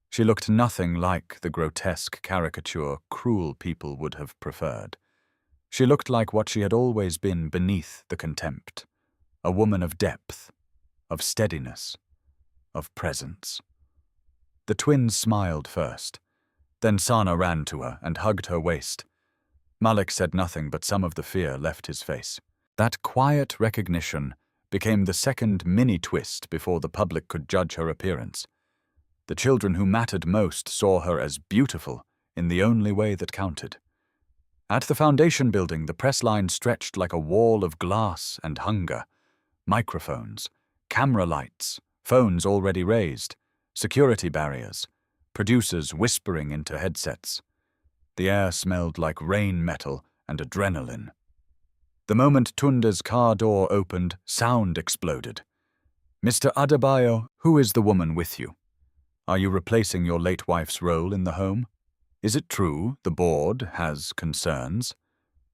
She looked nothing like the grotesque caricature cruel people would have preferred. She looked like what she had always been beneath the contempt. A woman of depth, of steadiness, of presence. The twins smiled first. Then Sana ran to her and hugged her waist. Malik said nothing, but some of the fear left his face. That quiet recognition became the second mini-twist before the public could judge her appearance. The children who mattered most saw her as beautiful in the only way that counted. At the foundation building, the press line stretched like a wall of glass and hunger. Microphones, camera lights, phones already raised, security barriers, producers whispering into headsets. The air smelled like rain metal and adrenaline. The moment Tunde's car door opened, sound exploded. "Mr. Adebayo, who is the woman with you? Are you replacing your late wife's role in the home? Is it true the board has concerns?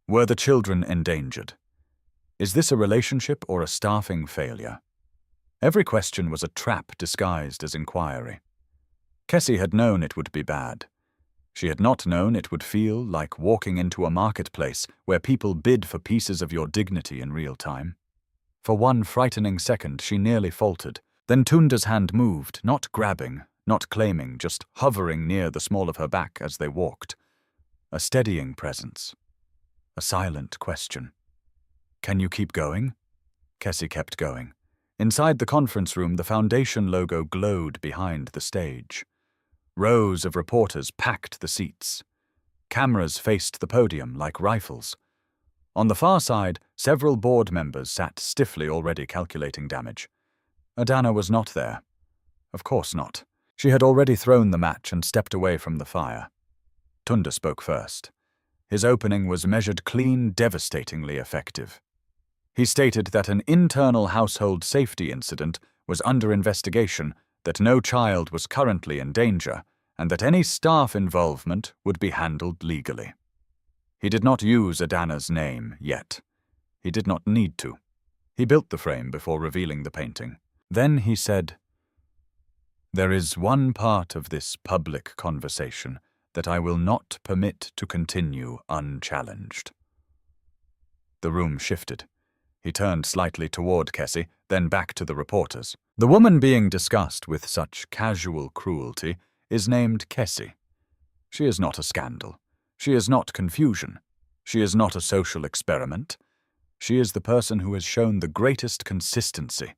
Were the children endangered? Is this a relationship or a staffing failure?" Every question was a trap disguised as inquiry. Kesi had known it would be bad. She had not known it would feel like walking into a marketplace where people bid for pieces of your dignity in real time. For one frightening second, she nearly faltered. Then Tunde's hand moved, not grabbing, not claiming, just hovering near the small of her back as they walked. A steadying presence. A silent question. "Can you keep going?" Kesi kept going. Inside the conference room, the foundation logo glowed behind the stage. Rows of reporters packed the seats. Cameras faced the podium like rifles. On the far side, several board members sat stiffly, already calculating damage. Adana was not there. Of course not. She had already thrown the match and stepped away from the fire. Tunde spoke first. His opening was measured clean, devastatingly effective. He stated that an internal household safety incident was under investigation that no child was currently in danger, and that any staff involvement would be handled legally. He did not use Adana's name yet. He did not need to. He built the frame before revealing the painting. Then he said, "There is one part of this public conversation that I will not permit to continue unchallenged." The room shifted. He turned slightly toward Kesi, then back to the reporters. "The woman being discussed with such casual cruelty is named Kesi. She is not a scandal. She is not confusion. She is not a social experiment. She is the person who has shown the greatest consistency,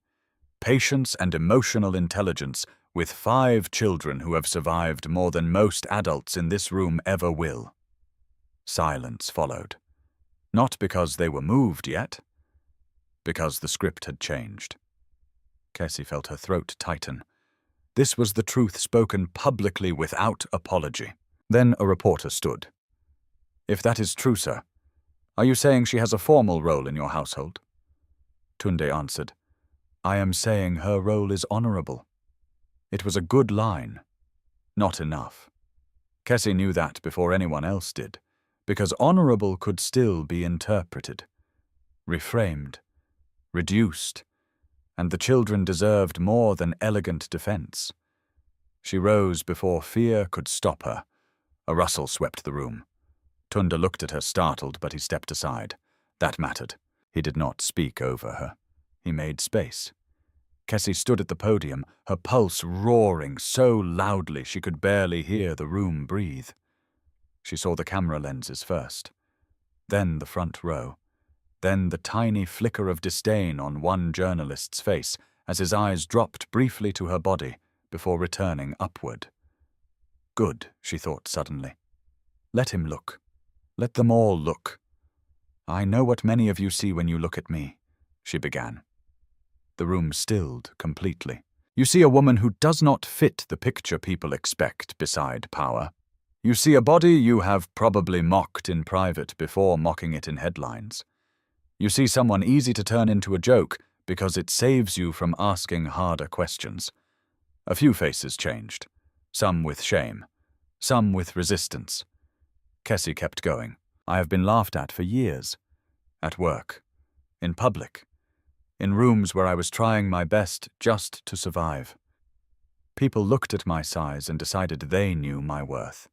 patience, and emotional intelligence with 5 children who have survived more than most adults in this room ever will." Silence followed. Not because they were moved yet, because the script had changed. Kesi felt her throat tighten. This was the truth spoken publicly without apology. Then a reporter stood. "If that is true, sir, are you saying she has a formal role in your household?" Tunde answered, "I am saying her role is honorable." It was a good line. Not enough. Kesi knew that before anyone else did, because honorable could still be interpreted, reframed, reduced, and the children deserved more than elegant defense. She rose before fear could stop her. A rustle swept the room. Tunde looked at her, startled, but he stepped aside. That mattered. He did not speak over her. He made space. Kesi stood at the podium, her pulse roaring so loudly she could barely hear the room breathe. She saw the camera lenses first, then the front row, then the tiny flicker of disdain on one journalist's face as his eyes dropped briefly to her body before returning upward. Good, she thought suddenly. Let him look. Let them all look. "I know what many of you see when you look at me," she began. The room stilled completely. "You see a woman who does not fit the picture people expect beside power. You see a body you have probably mocked in private before mocking it in headlines. You see someone easy to turn into a joke because it saves you from asking harder questions." A few faces changed, some with shame, some with resistance. Kesi kept going. "I have been laughed at for years. At work. In public. In rooms where I was trying my best just to survive. People looked at my size and decided they knew my worth.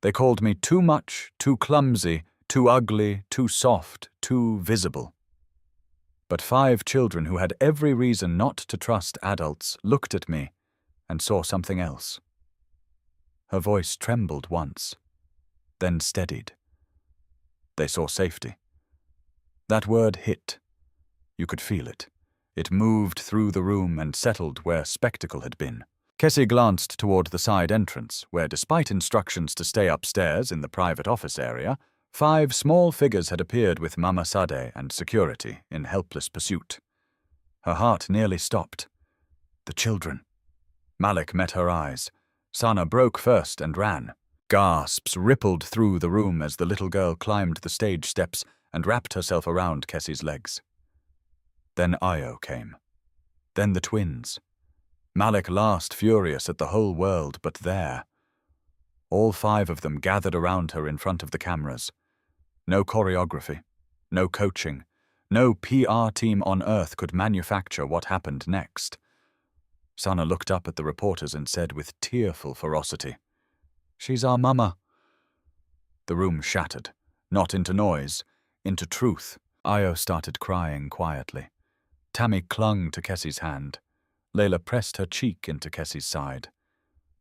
They called me too much, too clumsy, too ugly, too soft, too visible. But 5 children who had every reason not to trust adults looked at me and saw something else." Her voice trembled once, then steadied. They saw safety. That word hit. You could feel it. It moved through the room and settled where spectacle had been. Kesi glanced toward the side entrance, where, despite instructions to stay upstairs in the private office area, 5 small figures had appeared with Mama Sade and security in helpless pursuit. Her heart nearly stopped. The children. Malik met her eyes. Sana broke first and ran. Gasps rippled through the room as the little girl climbed the stage steps and wrapped herself around Kesi's legs. Then Ayo came. Then the twins. Malik last furious at the whole world, but there. All 5 of them gathered around her in front of the cameras. No choreography, no coaching, no PR team on earth could manufacture what happened next. Sana looked up at the reporters and said with tearful ferocity, "She's our mama." The room shattered, not into noise, into truth. Ayo started crying quietly. Tammy clung to Kesi's hand. Layla pressed her cheek into Kesi's side.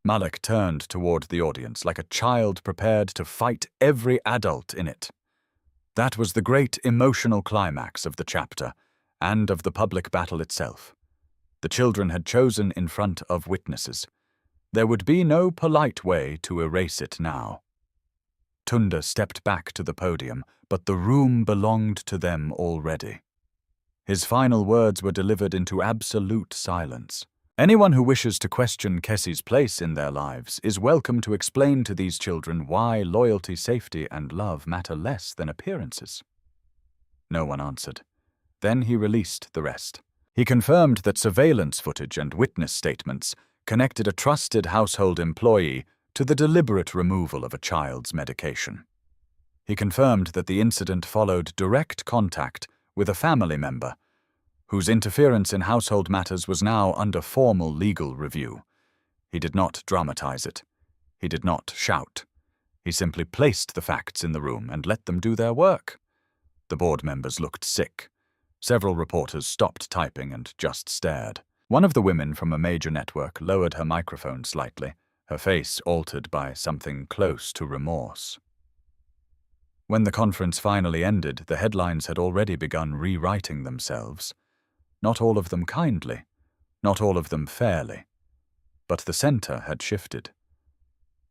Malik turned toward the audience like a child prepared to fight every adult in it. That was the great emotional climax of the chapter and of the public battle itself. The children had chosen in front of witnesses. There would be no polite way to erase it now. Tunde stepped back to the podium, but the room belonged to them already. His final words were delivered into absolute silence. Anyone who wishes to question Kesi's place in their lives is welcome to explain to these children why loyalty, safety, and love matter less than appearances. No one answered. Then he released the rest. He confirmed that surveillance footage and witness statements connected a trusted household employee to the deliberate removal of a child's medication. He confirmed that the incident followed direct contact with a family member whose interference in household matters was now under formal legal review. He did not dramatize it. He did not shout. He simply placed the facts in the room and let them do their work. The board members looked sick. Several reporters stopped typing and just stared. One of the women from a major network lowered her microphone slightly, her face altered by something close to remorse. When the conference finally ended, the headlines had already begun rewriting themselves. Not all of them kindly, not all of them fairly. But the center had shifted.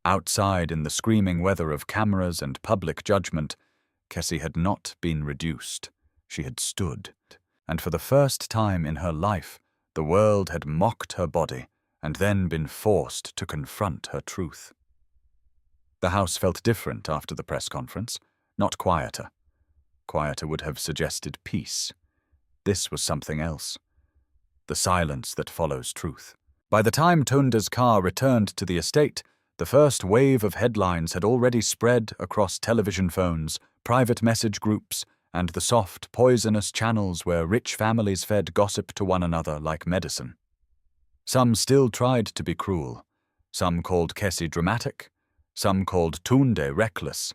Outside in the screaming weather of cameras and public judgment, Kesi had not been reduced. She had stood. And for the first time in her life, the world had mocked her body and then been forced to confront her truth. The house felt different after the press conference, not quieter. Quieter would have suggested peace. This was something else. The silence that follows truth. By the time Tunda's car returned to the estate, the first wave of headlines had already spread across television phones, private message groups, and the soft, poisonous channels where rich families fed gossip to one another like medicine. Some still tried to be cruel. Some called Kesi dramatic. Some called Tunde reckless.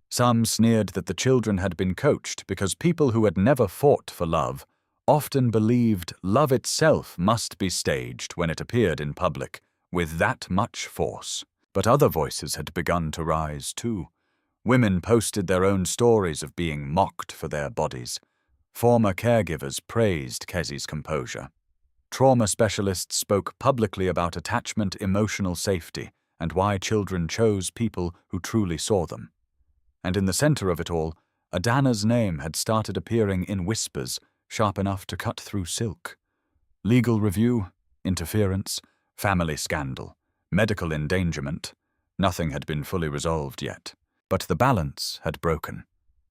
Some sneered that the children had been coached because people who had never fought for love often believed love itself must be staged when it appeared in public with that much force. But other voices had begun to rise too. Women posted their own stories of being mocked for their bodies. Former caregivers praised Kesi's composure. Trauma specialists spoke publicly about attachment, emotional safety, and why children chose people who truly saw them. And in the center of it all, Adana's name had started appearing in whispers, sharp enough to cut through silk. Legal review, interference, family scandal, medical endangerment. Nothing had been fully resolved yet. But the balance had broken.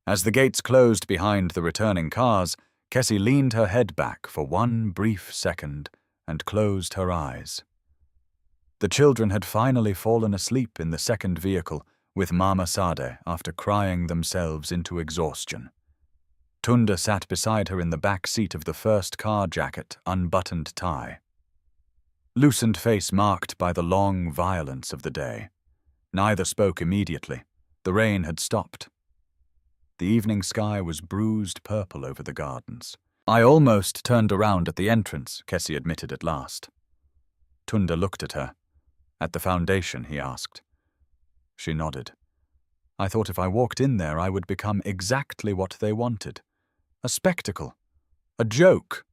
As the gates closed behind the returning cars, Kesi leaned her head back for one brief second and closed her eyes. The children had finally fallen asleep in the second vehicle with Mama Sade after crying themselves into exhaustion. Tunda sat beside her in the back seat of the first car, jacket, unbuttoned tie. Loosened face marked by the long violence of the day. Neither spoke immediately. The rain had stopped. The evening sky was bruised purple over the gardens. I almost turned around at the entrance, Kesi admitted at last. Tunda looked at her. At the foundation, he asked. She nodded. I thought if I walked in there I would become exactly what they wanted. A spectacle. A joke.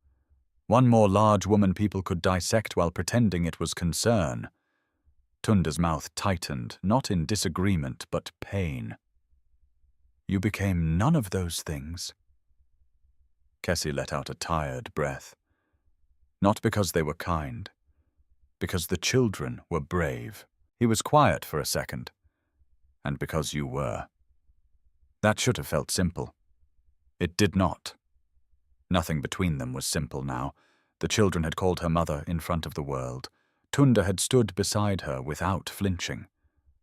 One more large woman people could dissect while pretending it was concern. Tunda's mouth tightened, not in disagreement, but pain. You became none of those things. Kesi let out a tired breath. Not because they were kind. Because the children were brave. He was quiet for a second. And because you were. That should have felt simple. It did not. Nothing between them was simple now. The children had called her mother in front of the world. Tunda had stood beside her without flinching.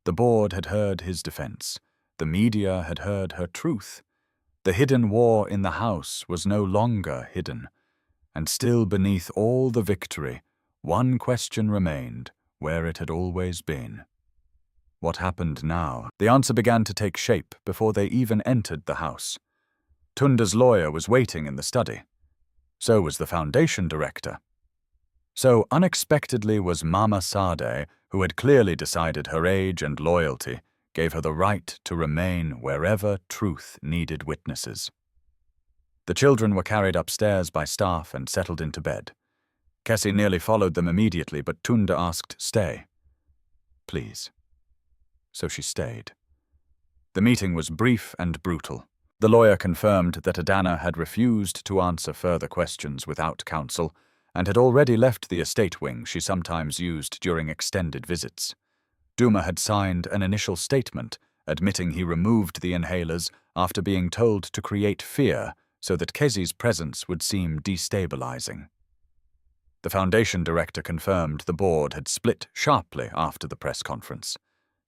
The board had heard his defense. The media had heard her truth. The hidden war in the house was no longer hidden. And still beneath all the victory, one question remained, where it had always been. What happened now? The answer began to take shape before they even entered the house. Tunda's lawyer was waiting in the study. So was the foundation director. So unexpectedly was Mama Sade, who had clearly decided her age and loyalty gave her the right to remain wherever truth needed witnesses. The children were carried upstairs by staff and settled into bed. Kesi nearly followed them immediately, but Tunda asked, "Stay." "Please." So she stayed. The meeting was brief and brutal. The lawyer confirmed that Adana had refused to answer further questions without counsel and had already left the estate wing she sometimes used during extended visits. Duma had signed an initial statement admitting he removed the inhalers after being told to create fear so that Kesi's presence would seem destabilizing. The foundation director confirmed the board had split sharply after the press conference.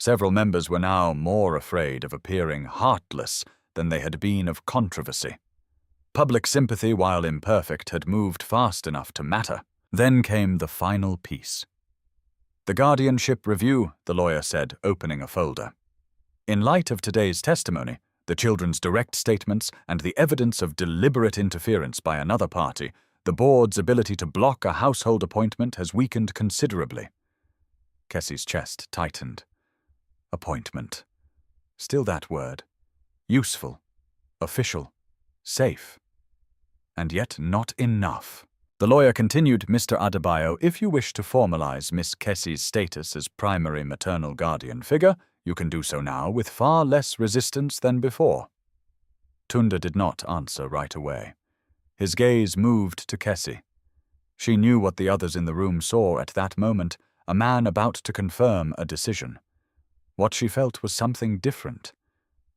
Several members were now more afraid of appearing heartless than they had been of controversy. Public sympathy, while imperfect, had moved fast enough to matter. Then came the final piece. "The guardianship review," the lawyer said, opening a folder. "In light of today's testimony, the children's direct statements, and the evidence of deliberate interference by another party, the board's ability to block a household appointment has weakened considerably." Kesi's chest tightened. Appointment. Still that word. Useful. Official. Safe. And yet not enough. The lawyer continued, "Mr. Adebayo, if you wish to formalize Miss Kesi's status as primary maternal guardian figure, you can do so now with far less resistance than before." Tunda did not answer right away. His gaze moved to Kesi. She knew what the others in the room saw at that moment, a man about to confirm a decision. What she felt was something different.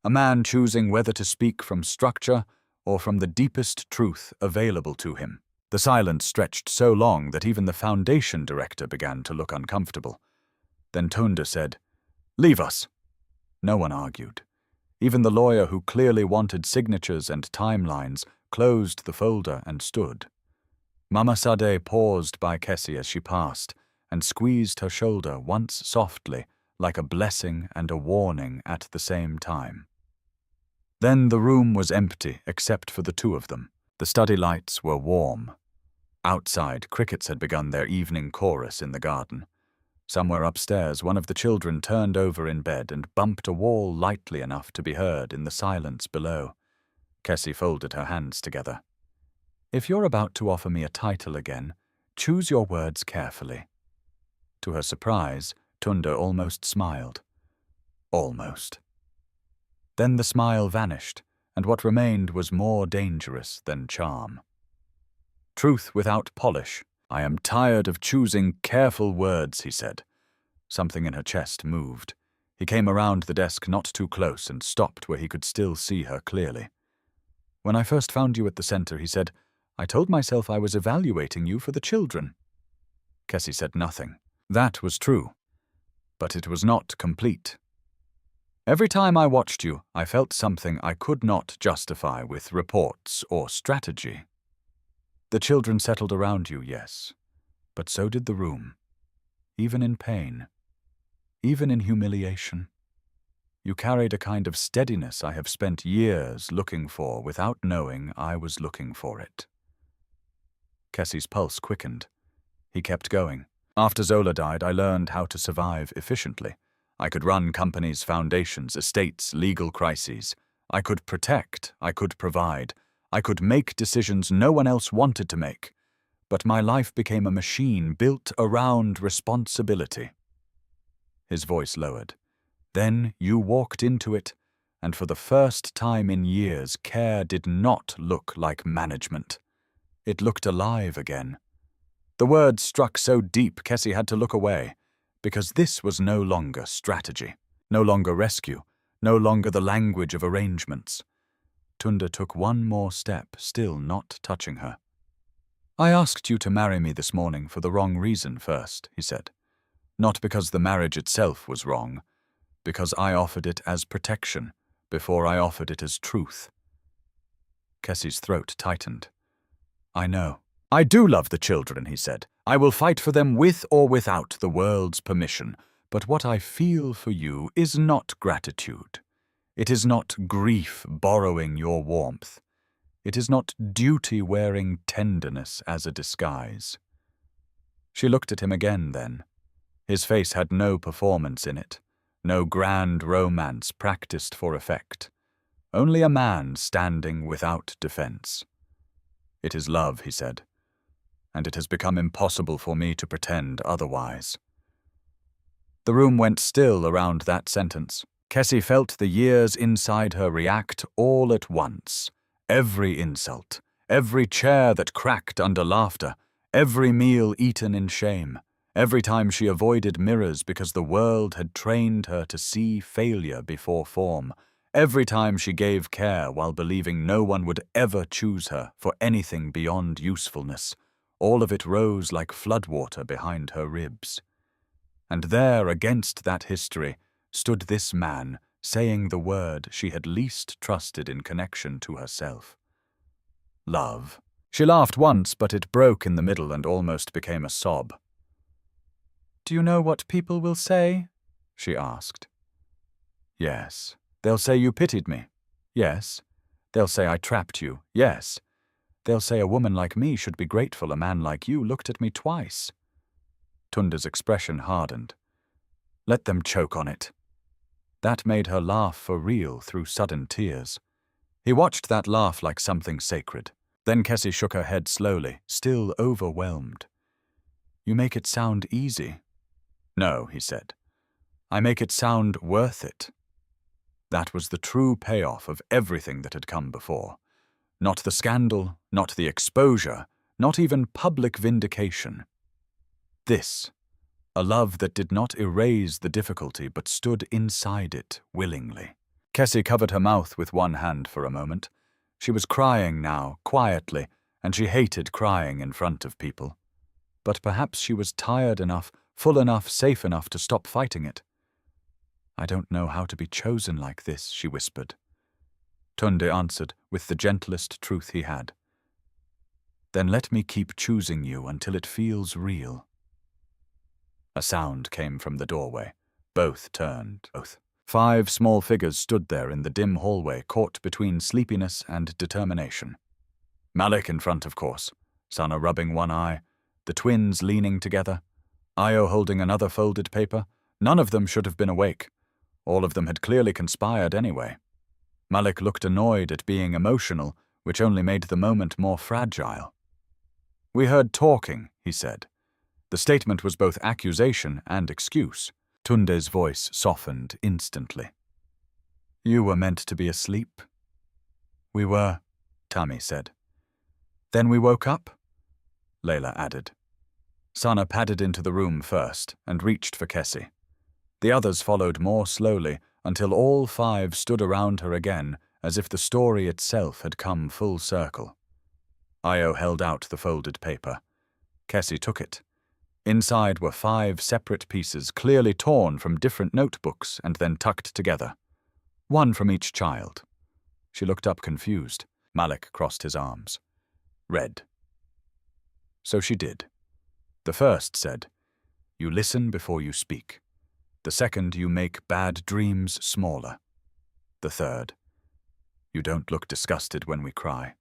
A man choosing whether to speak from structure or from the deepest truth available to him. The silence stretched so long that even the foundation director began to look uncomfortable. Then Tunda said, "Leave us." No one argued. Even the lawyer, who clearly wanted signatures and timelines, closed the folder and stood. Mama Sade paused by Kesi as she passed and squeezed her shoulder once softly, like a blessing and a warning at the same time. Then the room was empty except for the two of them. The study lights were warm. Outside, crickets had begun their evening chorus in the garden. Somewhere upstairs, one of the children turned over in bed and bumped a wall lightly enough to be heard in the silence below. Kesi folded her hands together. "If you're about to offer me a title again, choose your words carefully." To her surprise, Tunda almost smiled. Almost. Then the smile vanished, and what remained was more dangerous than charm. "Truth without polish. I am tired of choosing careful words," he said. Something in her chest moved. He came around the desk not too close and stopped where he could still see her clearly. "When I first found you at the center," he said, "I told myself I was evaluating you for the children." Kesi said nothing. That was true. But it was not complete. "Every time I watched you, I felt something I could not justify with reports or strategy. The children settled around you, yes, but so did the room. Even in pain. Even in humiliation. You carried a kind of steadiness I have spent years looking for without knowing I was looking for it." Kesi's pulse quickened. He kept going. "After Zola died, I learned how to survive efficiently. I could run companies, foundations, estates, legal crises. I could protect, I could provide. I could make decisions no one else wanted to make. But my life became a machine built around responsibility." His voice lowered. "Then you walked into it, and for the first time in years, care did not look like management. It looked alive again." The words struck so deep Kesi had to look away, because this was no longer strategy, no longer rescue, no longer the language of arrangements. Tunda took one more step, still not touching her. "I asked you to marry me this morning for the wrong reason first," he said. "Not because the marriage itself was wrong, because I offered it as protection before I offered it as truth." Kesi's throat tightened. "I know. I do love the children," he said. "I will fight for them with or without the world's permission. But what I feel for you is not gratitude. It is not grief borrowing your warmth. It is not duty wearing tenderness as a disguise." She looked at him again then. His face had no performance in it, no grand romance practiced for effect. Only a man standing without defense. "It is love," he said, "and it has become impossible for me to pretend otherwise." The room went still around that sentence. Kesi felt the years inside her react all at once. Every insult, every chair that cracked under laughter, every meal eaten in shame, every time she avoided mirrors because the world had trained her to see failure before form, every time she gave care while believing no one would ever choose her for anything beyond usefulness, All of it rose like floodwater behind her ribs. And there, against that history, stood this man, saying the word she had least trusted in connection to herself. Love. She laughed once, but it broke in the middle and almost became a sob. "Do you know what people will say?" she asked. "Yes. They'll say you pitied me. Yes. They'll say I trapped you. Yes. They'll say a woman like me should be grateful a man like you looked at me twice." Tunde's expression hardened. Let them choke on it. That made her laugh for real through sudden tears. He watched that laugh like something sacred. Then Kesi shook her head slowly, still overwhelmed. "You make it sound easy." "No," he said. "I make it sound worth it." That was the true payoff of everything that had come before. Not the scandal, not the exposure, not even public vindication. This, a love that did not erase the difficulty but stood inside it willingly. Kesi covered her mouth with one hand for a moment. She was crying now, quietly, and she hated crying in front of people. But perhaps she was tired enough, full enough, safe enough to stop fighting it. "I don't know how to be chosen like this," she whispered. Tunde answered with the gentlest truth he had. "Then let me keep choosing you until it feels real." A sound came from the doorway. Both turned. 5 small figures stood there in the dim hallway, caught between sleepiness and determination. Malik in front, of course, Sana rubbing one eye, the twins leaning together, Io holding another folded paper. None of them should have been awake. All of them had clearly conspired anyway. Malik looked annoyed at being emotional, which only made the moment more fragile. "We heard talking," he said. The statement was both accusation and excuse. Tunde's voice softened instantly. "You were meant to be asleep." "We were," Tami said. "Then we woke up?" Layla added. Sana padded into the room first and reached for Kesi. The others followed more slowly until all 5 stood around her again, as if the story itself had come full circle. Io held out the folded paper. Kesi took it. Inside were 5 separate pieces, clearly torn from different notebooks and then tucked together. One from each child. She looked up confused. Malik crossed his arms. "Read." So she did. The first said, "You listen before you speak." The second, "You make bad dreams smaller." The third, "You don't look disgusted when we cry."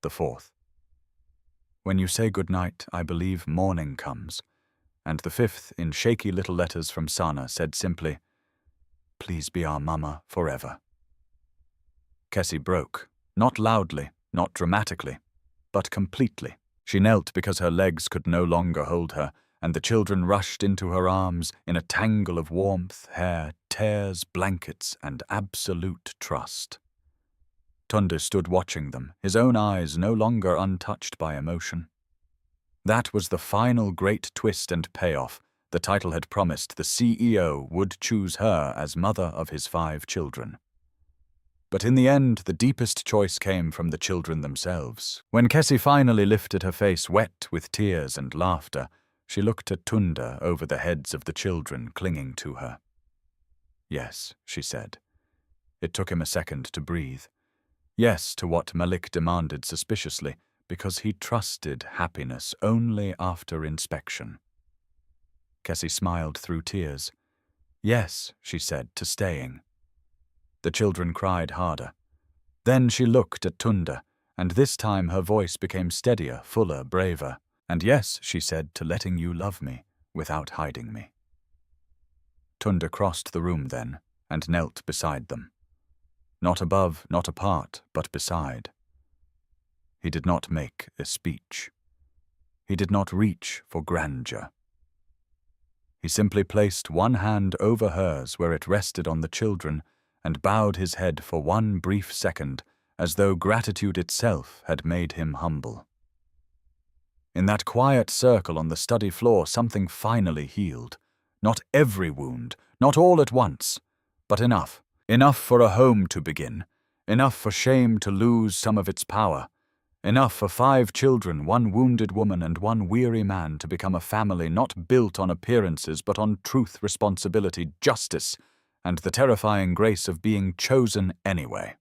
The fourth, "When you say goodnight, I believe morning comes." And the fifth, in shaky little letters from Sana, said simply, "Please be our mama forever." Kesi broke, not loudly, not dramatically, but completely. She knelt because her legs could no longer hold her, and the children rushed into her arms in a tangle of warmth, hair, tears, blankets, and absolute trust. Tunde stood watching them, his own eyes no longer untouched by emotion. That was the final great twist and payoff. The title had promised the CEO would choose her as mother of his 5 children. But in the end, the deepest choice came from the children themselves. When Kesi finally lifted her face wet with tears and laughter, she looked at Tunde over the heads of the children clinging to her. "Yes," she said. It took him a second to breathe. Yes to what Malik demanded suspiciously, because he trusted happiness only after inspection. Kesi smiled through tears. "Yes," she said, to staying. The children cried harder. Then she looked at Tunde, and this time her voice became steadier, fuller, braver. "And yes," she said, to letting you love me without hiding me. Tunde crossed the room then and knelt beside them. Not above, not apart, but beside. He did not make a speech. He did not reach for grandeur. He simply placed one hand over hers where it rested on the children and bowed his head for one brief second, as though gratitude itself had made him humble. In that quiet circle on the study floor, something finally healed. Not every wound, not all at once, but enough. Enough for a home to begin, enough for shame to lose some of its power, Enough for 5 children, 1 wounded woman, and 1 weary man to become a family not built on appearances but on truth, responsibility, justice, and the terrifying grace of being chosen anyway.